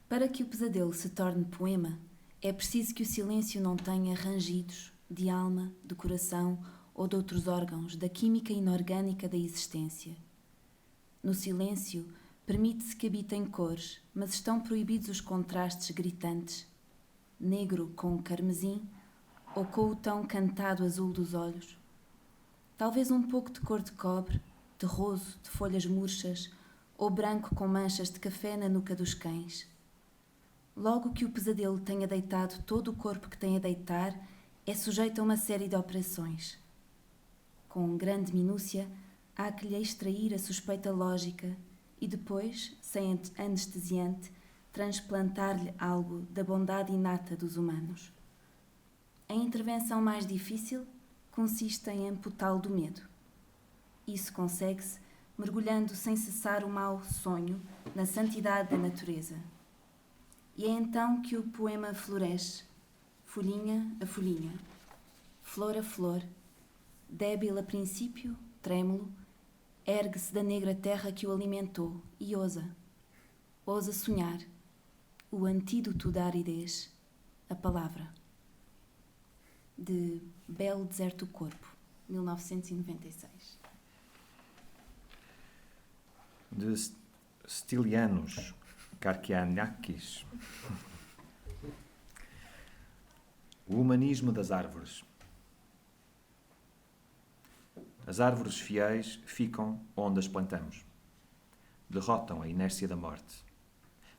Para que o pesadelo se torne poema, é preciso que o silêncio não tenha rangidos de alma, do coração ou de outros órgãos, da química inorgânica da existência. No silêncio, permite-se que habitem cores, mas estão proibidos os contrastes gritantes, negro com carmesim ou com o tão cantado azul dos olhos. Talvez um pouco de cor de cobre, terroso, de folhas murchas, ou branco com manchas de café na nuca dos cães. Logo que o pesadelo tenha deitado todo o corpo que tem a deitar, é sujeito a uma série de operações. Com grande minúcia, há que lhe extrair a suspeita lógica e depois, sem anestesiante, transplantar-lhe algo da bondade inata dos humanos. A intervenção mais difícil consiste em amputá-lo do medo. Isso consegue-se mergulhando sem cessar o mau sonho na santidade da natureza. E é então que o poema floresce, folhinha a folhinha, flor a flor, débil a princípio, trêmulo, ergue-se da negra terra que o alimentou e ousa sonhar, o antídoto da aridez, a palavra. De Belo Deserto do Corpo, 1996. De Stilianos Karkianakis. O humanismo das árvores. As árvores fiéis ficam onde as plantamos. Derrotam a inércia da morte.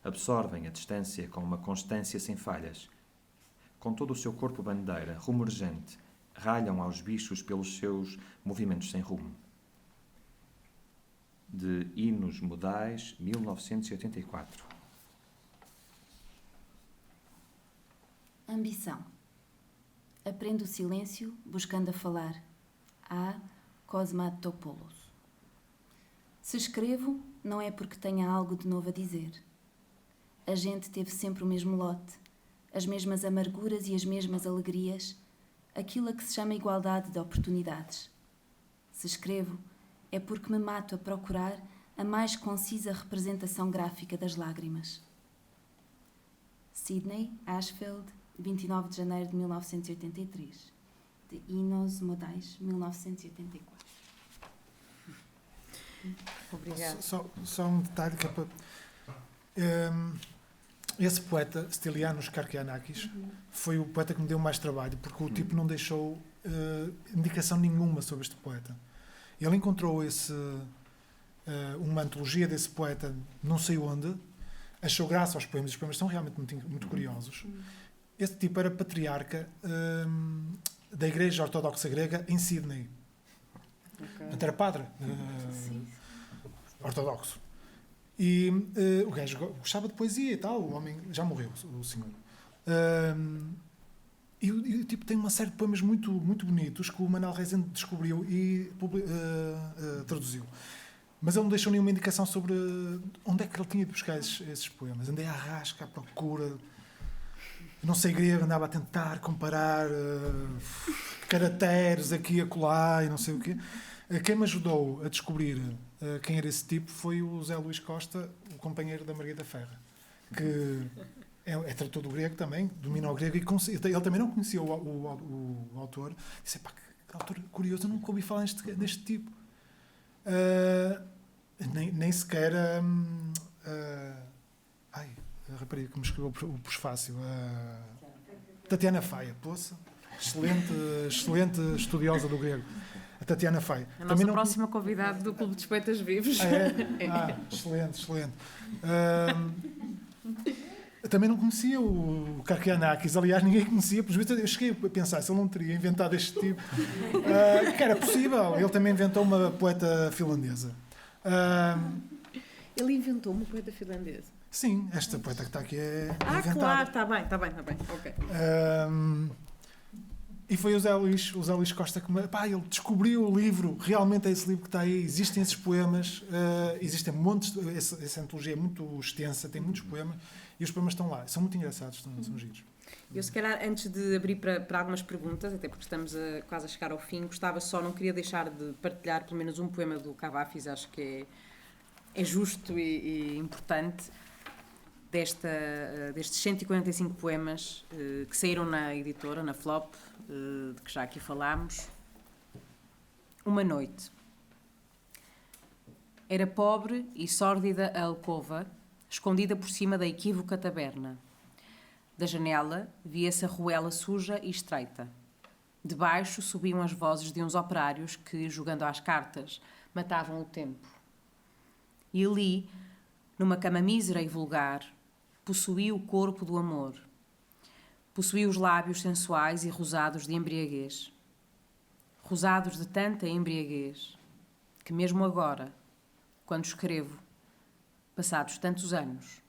Absorvem a distância com uma constância sem falhas. Com todo o seu corpo bandeira, rumorgente, ralham aos bichos pelos seus movimentos sem rumo. De Hinos Modais, 1984. Ambição. Aprendo o silêncio buscando a falar. A. Cosmatopoulos. Se escrevo, não é porque tenha algo de novo a dizer. A gente teve sempre o mesmo lote, as mesmas amarguras e as mesmas alegrias, aquilo a que se chama igualdade de oportunidades. Se escrevo, é porque me mato a procurar a mais concisa representação gráfica das lágrimas. Sydney Ashfield, 29 de janeiro de 1983. De Hinos Modais, 1984. Obrigada. Só um detalhe que é para... esse poeta, Stilianos Karkianakis, foi o poeta que me deu mais trabalho, porque o tipo não deixou indicação nenhuma sobre este poeta. Ele encontrou uma antologia desse poeta, não sei onde, achou graça aos poemas. Os poemas são realmente muito curiosos. Esse tipo era patriarca da Igreja Ortodoxa Grega em Sydney. Portanto, era padre ortodoxo. E o gajo gostava de poesia e tal. O homem já morreu, o senhor. E o tipo tem uma série de poemas muito, muito bonitos que o Manuel Rezende descobriu e traduziu. Mas ele não deixou nenhuma indicação sobre onde é que ele tinha de buscar esses poemas. Andei à rasca, à procura. Não sei grego, andava a tentar comparar caracteres aqui e acolá e não sei o quê. Quem me ajudou a descobrir quem era esse tipo foi o Zé Luís Costa, o companheiro da Margarida Ferra, que é tradutor do grego também, domina o grego, e ele também não conhecia o autor. Disse, pá, que autor curioso, eu nunca ouvi falar deste tipo. Nem sequer a rapariga que me escreveu o prefácio, Tatiana Faia, poça, excelente estudiosa do grego, a Tatiana Faia. A nossa próxima convidada do Clube dos Poetas Vivos. Excelente. Também não conhecia o Karkianakis, aliás, ninguém conhecia, por vezes eu cheguei a pensar se ele não teria inventado este tipo, que era possível. Ele também inventou uma poeta finlandesa. Ele inventou uma poeta finlandesa? Sim, esta poeta que está aqui é inventada. Claro, está bem, ok. E foi o Zé Luís Costa que ele descobriu o livro, realmente é esse livro que está aí, existem esses poemas, existem montes, essa antologia é muito extensa, tem muitos poemas, e os poemas estão lá, são muito engraçados, são giros. Eu, se calhar, antes de abrir para algumas perguntas, até porque estamos quase a chegar ao fim, não queria deixar de partilhar pelo menos um poema do Cavafis, acho que é justo e importante destes 145 poemas que saíram na editora, na Flop, de que já aqui falámos. Uma noite. Era pobre e sórdida a alcova, escondida por cima da equívoca taberna. Da janela via-se a ruela suja e estreita. Debaixo subiam as vozes de uns operários que, jogando às cartas, matavam o tempo. E ali, numa cama mísera e vulgar, possuía o corpo do amor. Possuía os lábios sensuais e rosados de embriaguez. Rosados de tanta embriaguez, que mesmo agora, quando escrevo, passados tantos anos,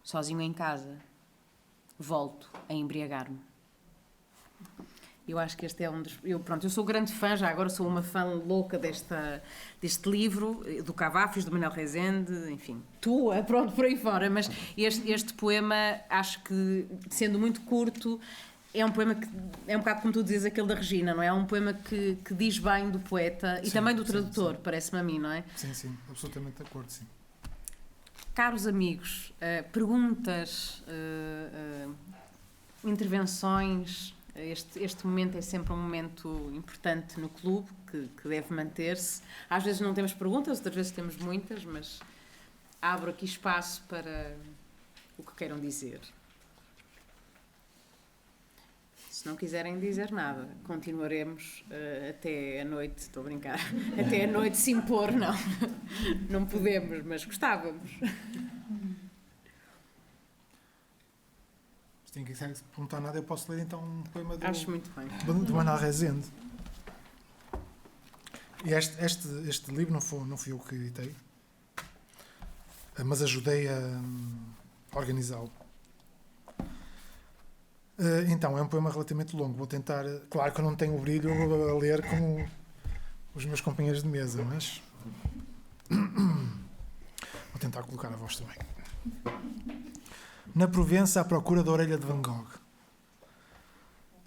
sozinho em casa, volto a embriagar-me. Eu acho que este é um dos... Eu sou grande fã, já agora sou uma fã louca deste livro, do Cavafos, do Manuel Rezende, enfim, tua, pronto, por aí fora, mas este poema, acho que, sendo muito curto, é um poema que é um bocado como tu dizes, aquele da Regina, não é? É um poema que diz bem do poeta e também do tradutor, parece-me a mim, não é? Sim, absolutamente de acordo, sim. Caros amigos, perguntas, intervenções, este momento é sempre um momento importante no clube, que deve manter-se. Às vezes não temos perguntas, outras vezes temos muitas, mas abro aqui espaço para o que queiram dizer. Se não quiserem dizer nada, continuaremos até a noite, estou a brincar, até a noite se impor, não. Não podemos, mas gostávamos. Se ninguém quiser perguntar nada, eu posso ler então um poema Acho muito bem. do Manuel Rezende. E este livro não fui eu que editei, mas ajudei a organizá-lo. Então, é um poema relativamente longo. Vou tentar... Claro que eu não tenho o brilho a ler como os meus companheiros de mesa, mas... Vou tentar colocar a voz também. Na Provença, à procura da orelha de Van Gogh.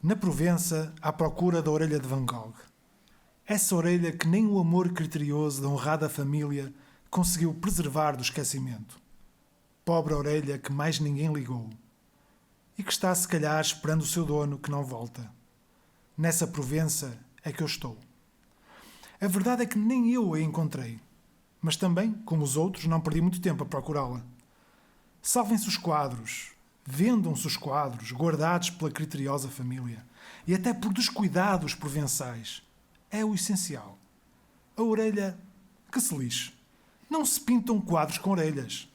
Na Provença, à procura da orelha de Van Gogh. Essa orelha que nem o amor criterioso da honrada família conseguiu preservar do esquecimento. Pobre orelha que mais ninguém ligou. E que está, se calhar, esperando o seu dono que não volta. Nessa Provença é que eu estou. A verdade é que nem eu a encontrei, mas também, como os outros, não perdi muito tempo a procurá-la. Salvem-se os quadros, vendam-se os quadros, guardados pela criteriosa família, e até por descuidados provençais. É o essencial. A orelha, que se lixe. Não se pintam quadros com orelhas.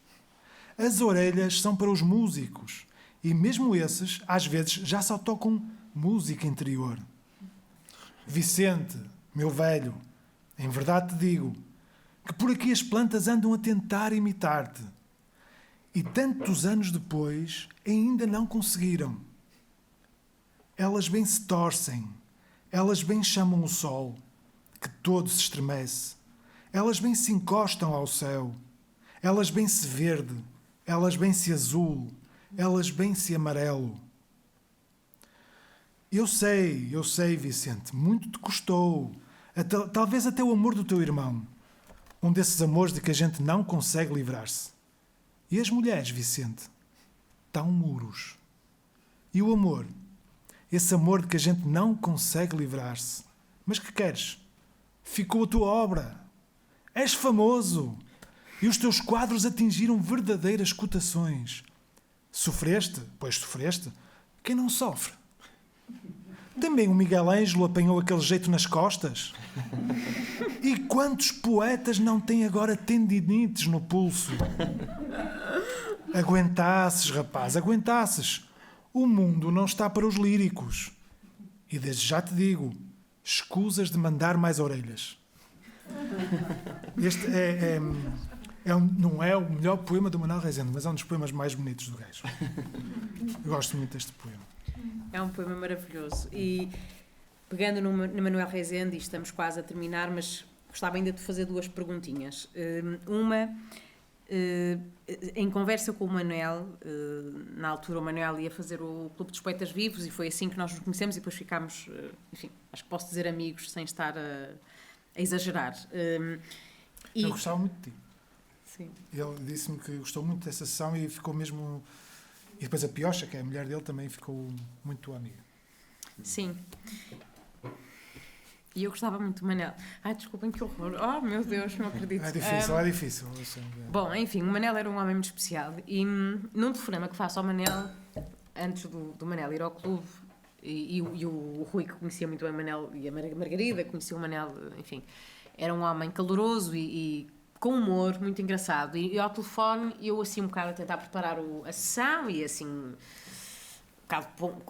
As orelhas são para os músicos, e mesmo esses, às vezes, já só tocam música interior. Vicente, meu velho, em verdade te digo que por aqui as plantas andam a tentar imitar-te. E tantos anos depois ainda não conseguiram. Elas bem se torcem, elas bem chamam o sol, que todo se estremece. Elas bem se encostam ao céu, elas bem se verde, elas bem se azul, elas bem se amarelo. Eu sei, Vicente, muito te custou. Talvez até o amor do teu irmão. Um desses amores de que a gente não consegue livrar-se. E as mulheres, Vicente, tão muros. E o amor? Esse amor de que a gente não consegue livrar-se. Mas que queres? Ficou a tua obra. És famoso. E os teus quadros atingiram verdadeiras cotações. Sofreste? Pois sofreste. Quem não sofre? Também o Miguel Ângelo apanhou aquele jeito nas costas. E quantos poetas não têm agora tendinites no pulso? Aguentasses, rapaz, aguentasses. O mundo não está para os líricos. E desde já te digo, escusas de mandar mais orelhas. Este não é o melhor poema do Manuel Rezende, mas é um dos poemas mais bonitos do gajo. Eu gosto muito deste poema. É um poema maravilhoso. E pegando no Manuel Rezende, e estamos quase a terminar, mas gostava ainda de fazer duas perguntinhas. Uma, em conversa com o Manuel, na altura o Manuel ia fazer o Clube dos Poetas Vivos e foi assim que nós nos conhecemos e depois ficámos, enfim, acho que posso dizer amigos sem estar a exagerar. Eu gostava muito de ti. Sim. Ele disse-me que gostou muito dessa sessão e ficou mesmo... E depois a Piocha, que é a mulher dele, também ficou muito amiga. Sim. E eu gostava muito do Manel. Ai, desculpem, que horror. Oh, meu Deus, não acredito. É difícil, é difícil. Bom, enfim, o Manel era um homem muito especial. E num telefonema que faço ao Manel, antes do Manel ir ao clube, e o Rui, que conhecia muito bem o Manel, e a Margarida, conhecia o Manel, enfim, era um homem caloroso e com humor, muito engraçado. E ao telefone, eu assim um bocado a tentar preparar a sessão e assim...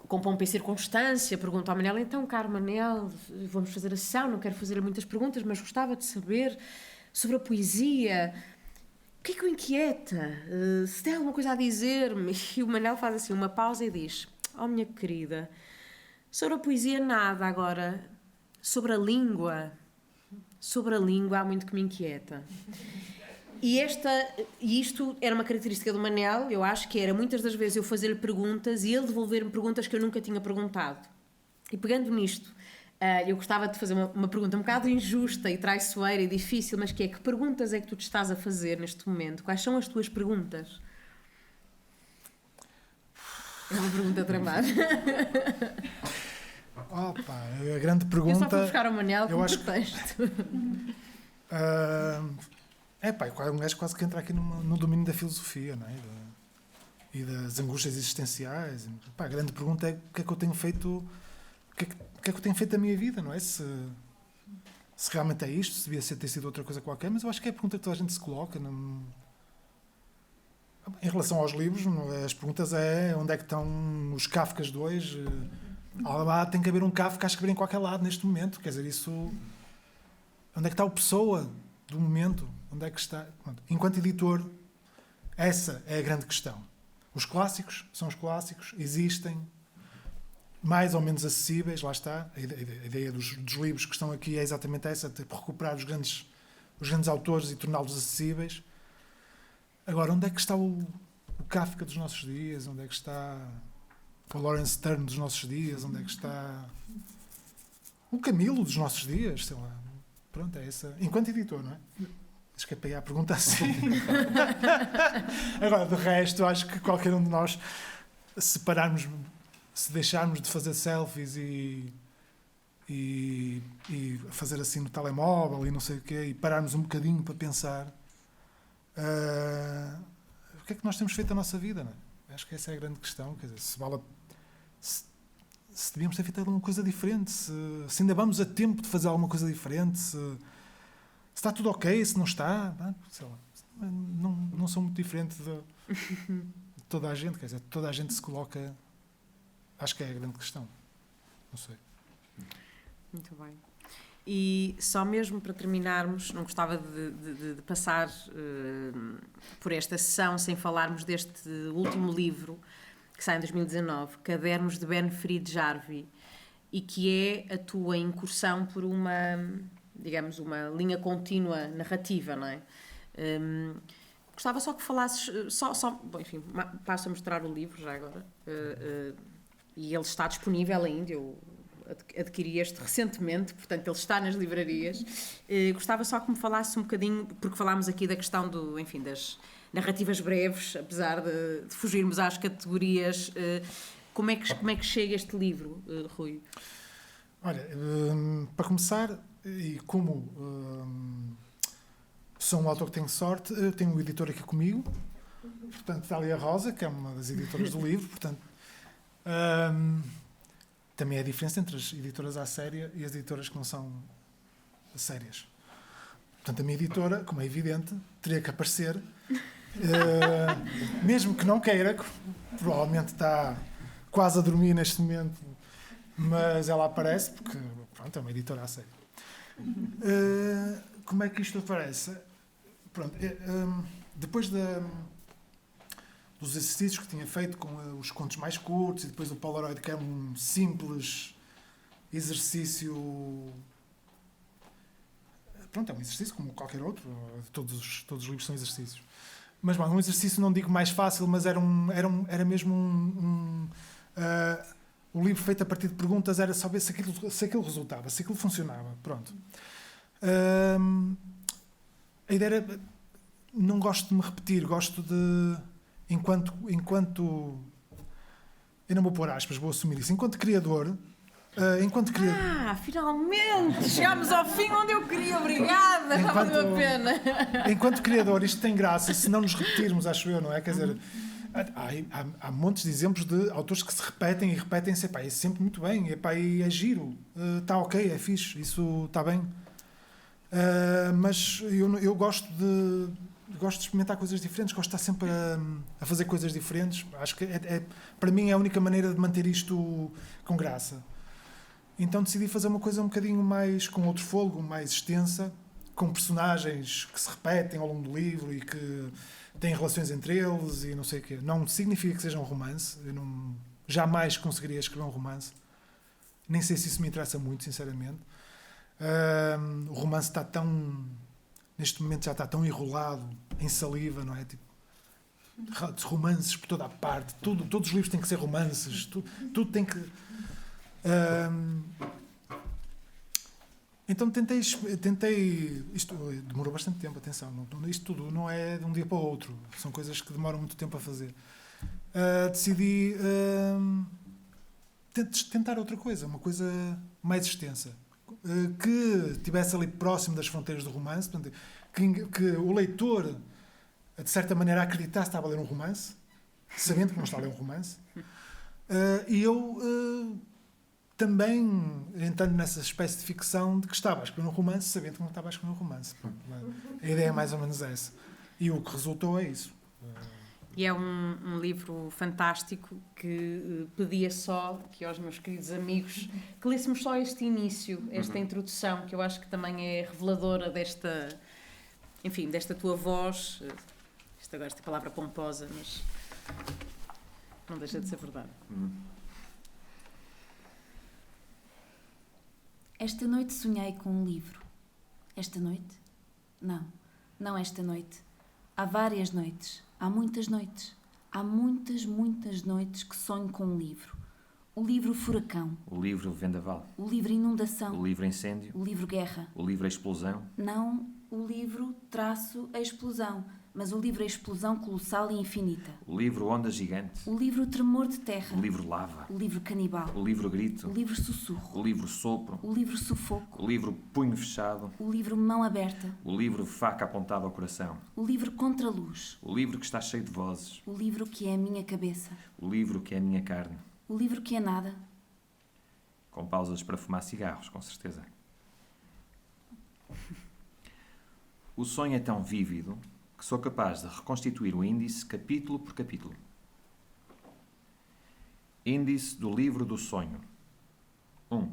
com pompa e circunstância, pergunto ao Manel, então, caro Manel, vamos fazer a sessão, não quero fazer muitas perguntas, mas gostava de saber sobre a poesia, o que é que o inquieta, se tem alguma coisa a dizer-me. E o Manel faz assim uma pausa e diz, oh minha querida, sobre a poesia nada, agora, sobre a língua há muito que me inquieta. E isto era uma característica do Manel, eu acho que era muitas das vezes eu fazer-lhe perguntas e ele devolver-me perguntas que eu nunca tinha perguntado. E pegando nisto, eu gostava de fazer uma pergunta um bocado injusta e traiçoeira e difícil, mas que perguntas é que tu te estás a fazer neste momento? Quais são as tuas perguntas? É uma pergunta tramada. Opa, a grande pergunta... Eu só fui buscar o Manel com o acho texto. Um gajo quase que entra aqui no domínio da filosofia, não é? E das angústias existenciais. A grande pergunta é o que é que eu tenho feito, o que é que eu tenho feito da minha vida, não é? Se realmente é isto, se devia ter sido outra coisa qualquer, mas eu acho que é a pergunta que toda a gente se coloca. Em relação aos livros, as perguntas é onde é que estão os Kafkas de hoje? Tem que haver um Kafka a escrever em qualquer lado neste momento, quer dizer, isso... Onde é que está o Pessoa do momento? Onde é que está? Enquanto editor, essa é a grande questão. Os clássicos são os clássicos, existem, mais ou menos acessíveis, lá está. A ideia dos livros que estão aqui é exatamente essa, de recuperar os grandes autores e torná-los acessíveis. Agora, onde é que está o Kafka dos nossos dias? Onde é que está o Lawrence Stern dos nossos dias? Onde é que está o Camilo dos nossos dias? Sei lá. Pronto, é essa. Enquanto editor, não é? Escapei à pergunta assim. Agora, de resto, acho que qualquer um de nós, se deixarmos de fazer selfies e fazer assim no telemóvel e não sei o quê, e pararmos um bocadinho para pensar o que é que nós temos feito da nossa vida, não é? Acho que essa é a grande questão. Quer dizer, se devíamos ter feito alguma coisa diferente, se ainda vamos a tempo de fazer alguma coisa diferente, se está tudo ok, se não está, sei lá, não sou muito diferente de toda a gente, quer dizer, toda a gente se coloca, acho que é a grande questão, não sei. Muito bem. E só mesmo para terminarmos, não gostava de passar por esta sessão sem falarmos deste último livro, que sai em 2019, Cadernos de Ben Fried Jarvie, e que é a tua incursão por uma linha contínua narrativa, não é? Gostava só que falasses, bom, enfim, passo a mostrar o livro já agora, e ele está disponível ainda, eu adquiri este recentemente, portanto ele está nas livrarias. Gostava só que me falasse um bocadinho, porque falámos aqui da questão das narrativas breves, apesar de fugirmos às categorias. Como é que chega este livro, Rui? Olha, para começar, e como sou um autor que tenho sorte, eu tenho um editor aqui comigo, portanto, Dália Rosa, que é uma das editoras do livro, portanto, também é a diferença entre as editoras à séria e as editoras que não são sérias. Portanto, a minha editora, como é evidente, teria que aparecer, mesmo que não queira, que provavelmente está quase a dormir neste momento, mas ela aparece porque, pronto, é uma editora à séria. Como é que isto aparece? Pronto, depois dos exercícios que tinha feito com os contos mais curtos e depois o Polaroid, que é um simples exercício. Pronto, é um exercício como qualquer outro, todos os livros são exercícios. Mas, bom, um exercício não digo mais fácil, mas era mesmo o livro feito a partir de perguntas, era só ver se aquilo resultava, se aquilo funcionava. Pronto. A ideia era não gosto de me repetir, gosto de, enquanto eu não vou pôr aspas, vou assumir isso, enquanto criador, Finalmente! Chegámos ao fim onde eu queria, obrigada! Valeu a pena! enquanto criador, isto tem graça se não nos repetirmos, acho eu, não é? Quer dizer, há montes de exemplos de autores que se repetem e repetem-se, epá, é sempre muito bem, epá, e é giro, está ok, é fixe, isso está bem. Mas eu gosto de experimentar coisas diferentes, gosto de estar sempre a fazer coisas diferentes. Acho que para mim é a única maneira de manter isto com graça. Então decidi fazer uma coisa um bocadinho mais com outro fôlego, mais extensa, com personagens que se repetem ao longo do livro e que têm relações entre eles e não sei o quê. Não significa que seja um romance. Eu jamais conseguiria escrever um romance. Nem sei se isso me interessa muito, sinceramente. O romance está tão... Neste momento já está tão enrolado em saliva, não é? Tipo, romances por toda a parte. Todos os livros têm que ser romances. Tudo tem que... Então tentei... Isto demorou bastante tempo, atenção. Isto tudo não é de um dia para o outro. São coisas que demoram muito tempo a fazer. Decidi tentar outra coisa. Uma coisa mais extensa. Que estivesse ali próximo das fronteiras do romance. Portanto, que o leitor, de certa maneira, acreditasse que estava a ler um romance, sabendo que não está a ler um romance. E eu... também entrando nessa espécie de ficção de que estava a escrever um romance, sabendo que não estava a escrever um romance. A ideia é mais ou menos essa. E o que resultou é isso. E é um livro fantástico que pedia só que aos meus queridos amigos que lêssemos só este início, esta introdução, que eu acho que também é reveladora desta tua voz. Esta palavra pomposa, mas não deixa de ser verdade. Esta noite sonhei com um livro. Esta noite? Não esta noite. Há várias noites. Há muitas noites. Há muitas noites que sonho com um livro. O livro Furacão. O livro Vendaval. O livro Inundação. O livro Incêndio. O livro Guerra. O livro Explosão. Não o livro A Explosão, mas o livro A Explosão Colossal e Infinita. O livro Onda Gigante. O livro Tremor de Terra. O livro Lava. O livro Canibal. O livro Grito. O livro Sussurro. O livro Sopro. O livro Sufoco. O livro Punho Fechado. O livro Mão Aberta. O livro Faca Apontada ao Coração. O livro Contraluz. O livro que está cheio de vozes. O livro que é a minha cabeça. O livro que é a minha carne. O livro que é nada. Com pausas para fumar cigarros, com certeza. O sonho é tão vívido que sou capaz de reconstituir o índice capítulo por capítulo. Índice do livro do sonho. 1.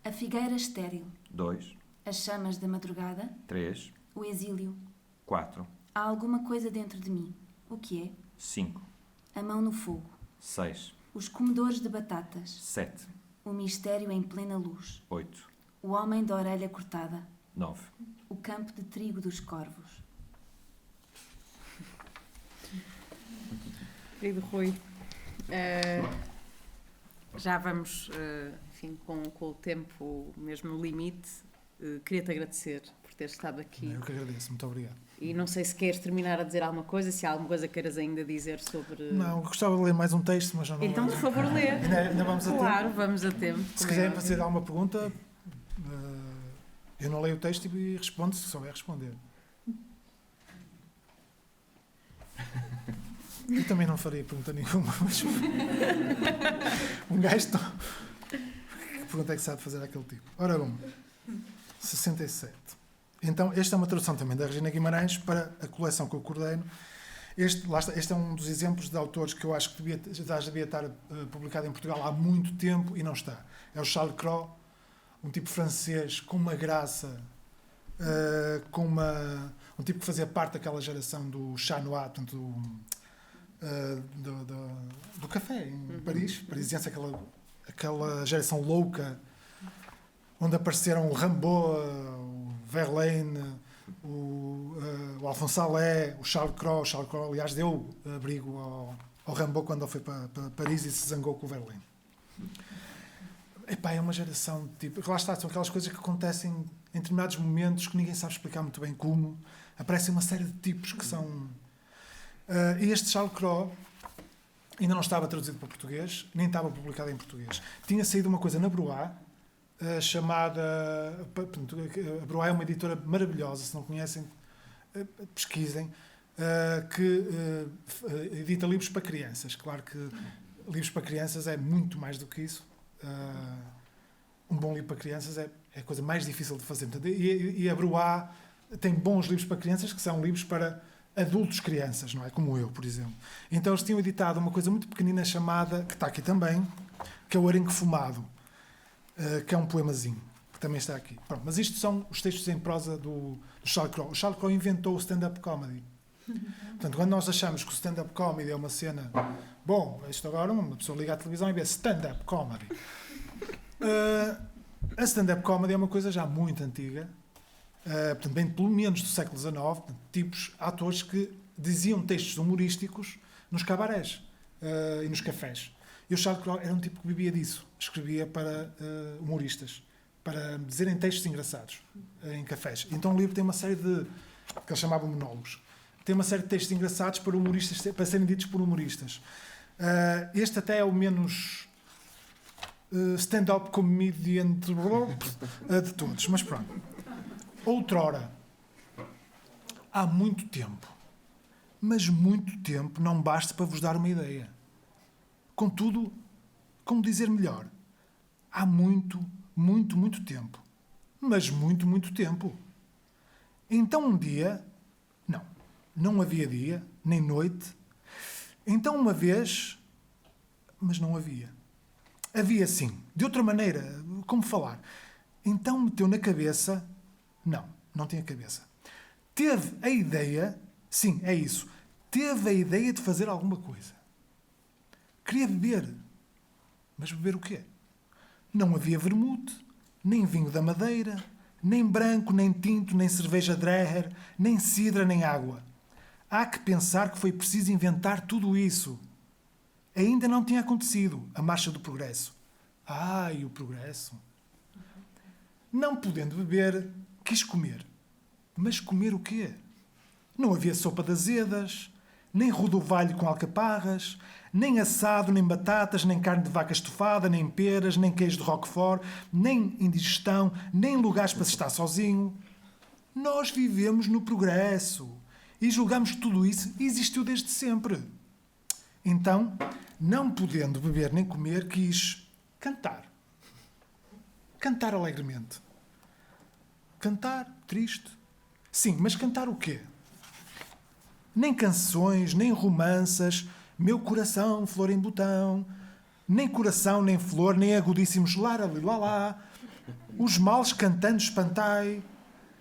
A figueira estéril. 2. As chamas da madrugada. 3. O exílio. 4. Há alguma coisa dentro de mim. O que é? 5. A mão no fogo. 6. Os comedores de batatas. 7. O mistério em plena luz. 8. O homem da orelha cortada. 9. O campo de trigo dos corvos. Querido Rui, já vamos, com o tempo mesmo no limite. Queria-te agradecer por teres estado aqui. Eu que agradeço, muito obrigado. E não sei se queres terminar a dizer alguma coisa, se há alguma coisa que queiras ainda dizer sobre... Não, gostava de ler mais um texto, mas já não... Então, por favor, lê. Ainda vamos a tempo. Claro, vamos a tempo. Se quiserem fazer alguma pergunta, eu não leio o texto e respondo se souber responder. Eu também não faria pergunta nenhuma, mas um gajo tão... Que pergunta é que sabe fazer aquele tipo? Ora bom, 67. Então, esta é uma tradução também da Regina Guimarães para a coleção que eu coordeno. Este é um dos exemplos de autores que eu acho que devia estar publicado em Portugal há muito tempo e não está. É o Charles Cros, um tipo francês com uma graça, um tipo que fazia parte daquela geração do Chat Noir, portanto, do café em Paris, parisiense, aquela geração louca, onde apareceram o Rimbaud, o Verlaine, o Alphonse Allais, o Charles Cros. O Charles Cros, aliás, deu abrigo ao Rimbaud quando ele foi para Paris e se zangou com o Verlaine. Epá, é uma geração, tipo, lá está, são aquelas coisas que acontecem em determinados momentos que ninguém sabe explicar muito bem como, aparecem uma série de tipos que são... E este Charles Cros ainda não estava traduzido para português, nem estava publicado em português. Tinha saído uma coisa na Bruá, chamada... A Bruá é uma editora maravilhosa, se não conhecem, pesquisem, que edita livros para crianças. Claro que livros para crianças é muito mais do que isso. Um bom livro para crianças é a coisa mais difícil de fazer. E a Bruá tem bons livros para crianças que são livros para adultos crianças, não é? Como eu, por exemplo. Então eles tinham editado uma coisa muito pequenina chamada, que está aqui também, que é o Arenque Fumado, que é um poemazinho, que também está aqui. Pronto, mas isto são os textos em prosa do Charles Cros. O Charles Cros inventou o stand-up comedy. Portanto, quando nós achamos que o stand-up comedy é uma cena... Bom, isto agora uma pessoa liga à televisão e vê stand-up comedy. A stand-up comedy é uma coisa já muito antiga, portanto, bem pelo menos do século XIX, tipos, atores que diziam textos humorísticos nos cabarés e nos cafés. E o Charles Cros era um tipo que vivia disso. Escrevia para humoristas, para dizerem textos engraçados em cafés. Então o livro tem uma série de... que eles chamavam monólogos. Tem uma série de textos engraçados para humoristas, para serem ditos por humoristas. Este até é o menos stand-up comedian de todos, mas pronto. Outrora, há muito tempo, mas muito tempo não basta para vos dar uma ideia. Contudo, como dizer melhor, há muito, muito, muito tempo, mas muito, muito tempo. Então um dia, não havia dia, nem noite. Então uma vez, mas não havia. Havia sim, de outra maneira, como falar? Então meteu na cabeça, não tinha cabeça. Teve a ideia, sim, é isso, teve a ideia de fazer alguma coisa. Queria beber, mas beber o quê? Não havia vermute, nem vinho da Madeira, nem branco, nem tinto, nem cerveja Dreher, nem cidra, nem água. Há que pensar que foi preciso inventar tudo isso. Ainda não tinha acontecido a marcha do progresso. E o progresso. Não podendo beber, quis comer. Mas comer o quê? Não havia sopa de azedas, nem rodovalho com alcaparras, nem assado, nem batatas, nem carne de vaca estufada, nem peras, nem queijo de roquefort, nem indigestão, nem lugares para se estar sozinho. Nós vivemos no progresso e julgamos que tudo isso existiu desde sempre. Então, não podendo beber nem comer, quis cantar. Cantar alegremente. Cantar triste. Sim, mas cantar o quê? Nem canções, nem romanças, meu coração, flor em botão, nem coração, nem flor, nem agudíssimos lá, os males cantando espantai,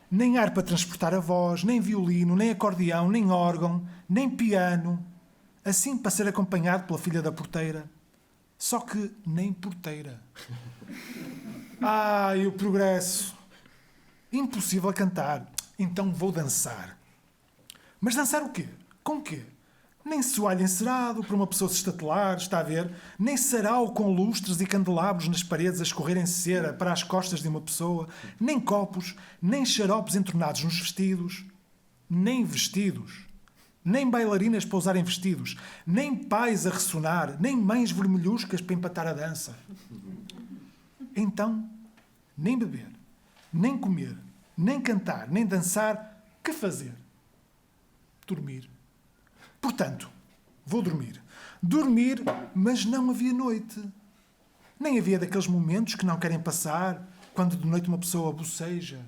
nem ar para transportar a voz, nem violino, nem acordeão, nem órgão, nem piano, assim para ser acompanhado pela filha da porteira. Só que nem porteira. E o progresso. Impossível a cantar. Então vou dançar. Mas dançar o quê? Com o quê? Nem soalho encerado para uma pessoa se estatelar, está a ver? Nem sarau com lustres e candelabros nas paredes a escorrerem cera para as costas de uma pessoa, nem copos, nem xaropes entornados nos vestidos, nem vestidos, nem bailarinas para usarem vestidos, nem pais a ressonar, nem mães vermelhuscas para empatar a dança. Então, nem beber, nem comer, nem cantar, nem dançar, que fazer? Dormir. Portanto, vou dormir. Dormir, mas não havia noite. Nem havia daqueles momentos que não querem passar, quando de noite uma pessoa boceja.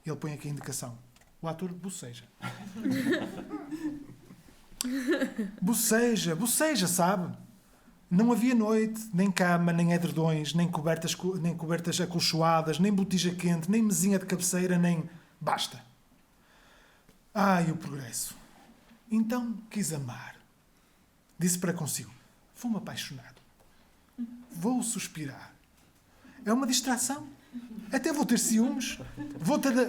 Ele põe aqui a indicação. O ator boceja. Boceja, sabe? Não havia noite, nem cama, nem edredões, nem cobertas acolchoadas, nem botija quente, nem mesinha de cabeceira, nem... Basta. E o progresso. Então quis amar. Disse para consigo, vou-me apaixonar. Vou suspirar. É uma distração. Até vou ter ciúmes.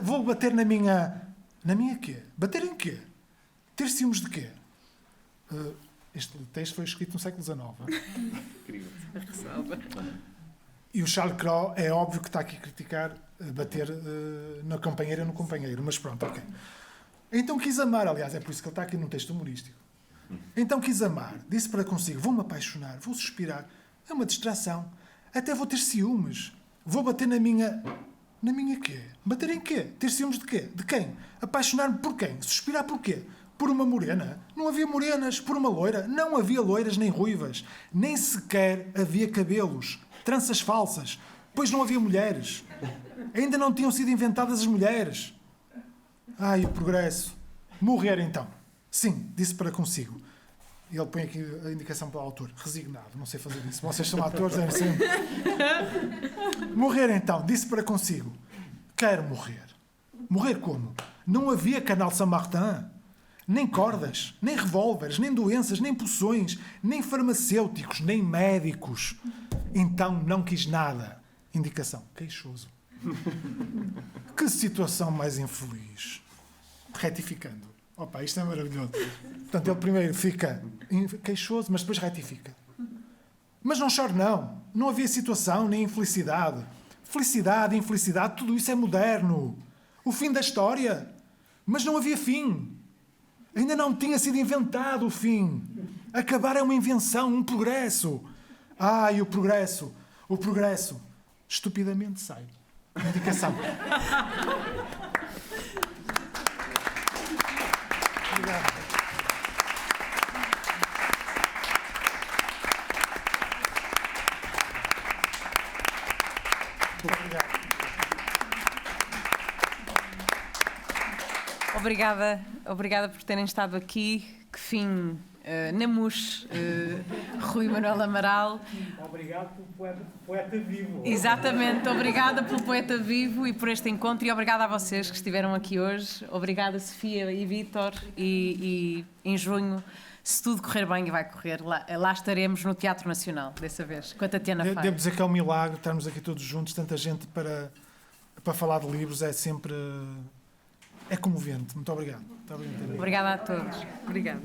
Vou bater na minha... Na minha quê? Bater em quê? Ter ciúmes de quê? Este texto foi escrito no século XIX. Incrível. E o Charles Cros é óbvio que está aqui a criticar bater na companheira ou no companheiro. Mas pronto, ok. Então quis amar, aliás, é por isso que ele está aqui num texto humorístico. Então quis amar, disse para consigo, vou-me apaixonar, vou suspirar, é uma distração, até vou ter ciúmes, vou bater na minha... Na minha quê? Bater em quê? Ter ciúmes de quê? De quem? Apaixonar-me por quem? Suspirar por quê? Por uma morena? Não havia morenas. Por uma loira? Não havia loiras nem ruivas. Nem sequer havia cabelos. Tranças falsas. Pois não havia mulheres. Ainda não tinham sido inventadas as mulheres. Ai, o progresso. Morrer então. Sim, disse para consigo. E ele põe aqui a indicação para o autor. Resignado, não sei fazer isso. Vocês são atores, devem sempre. Morrer então, disse para consigo. Quero morrer. Morrer como? Não havia canal Saint-Martin. Nem cordas, nem revólveres, nem doenças, nem poções, nem farmacêuticos, nem médicos. Então não quis nada. Indicação. Queixoso. Que situação mais infeliz. Retificando. Opa, isto é maravilhoso. Portanto, ele primeiro fica queixoso, mas depois retifica. Mas não chore, não. Não havia situação nem infelicidade. Felicidade, infelicidade, tudo isso é moderno. O fim da história. Mas não havia fim. Ainda não tinha sido inventado o fim. Acabar é uma invenção, um progresso. Ai, o progresso. O progresso. Estupidamente sai. Indicação. Obrigado. Obrigada por terem estado aqui. Que fim, Namus, Rui Manuel Amaral. Obrigado pelo poeta vivo. Exatamente, obrigada pelo poeta vivo e por este encontro e obrigada a vocês que estiveram aqui hoje. Obrigada, Sofia e Vítor. E em junho, se tudo correr bem, e vai correr, lá estaremos no Teatro Nacional, dessa vez, com a Tatiana Faia. Devo dizer que é um milagre estarmos aqui todos juntos, tanta gente para falar de livros, é sempre... É comovente. Muito obrigado. Obrigada a todos. Obrigada.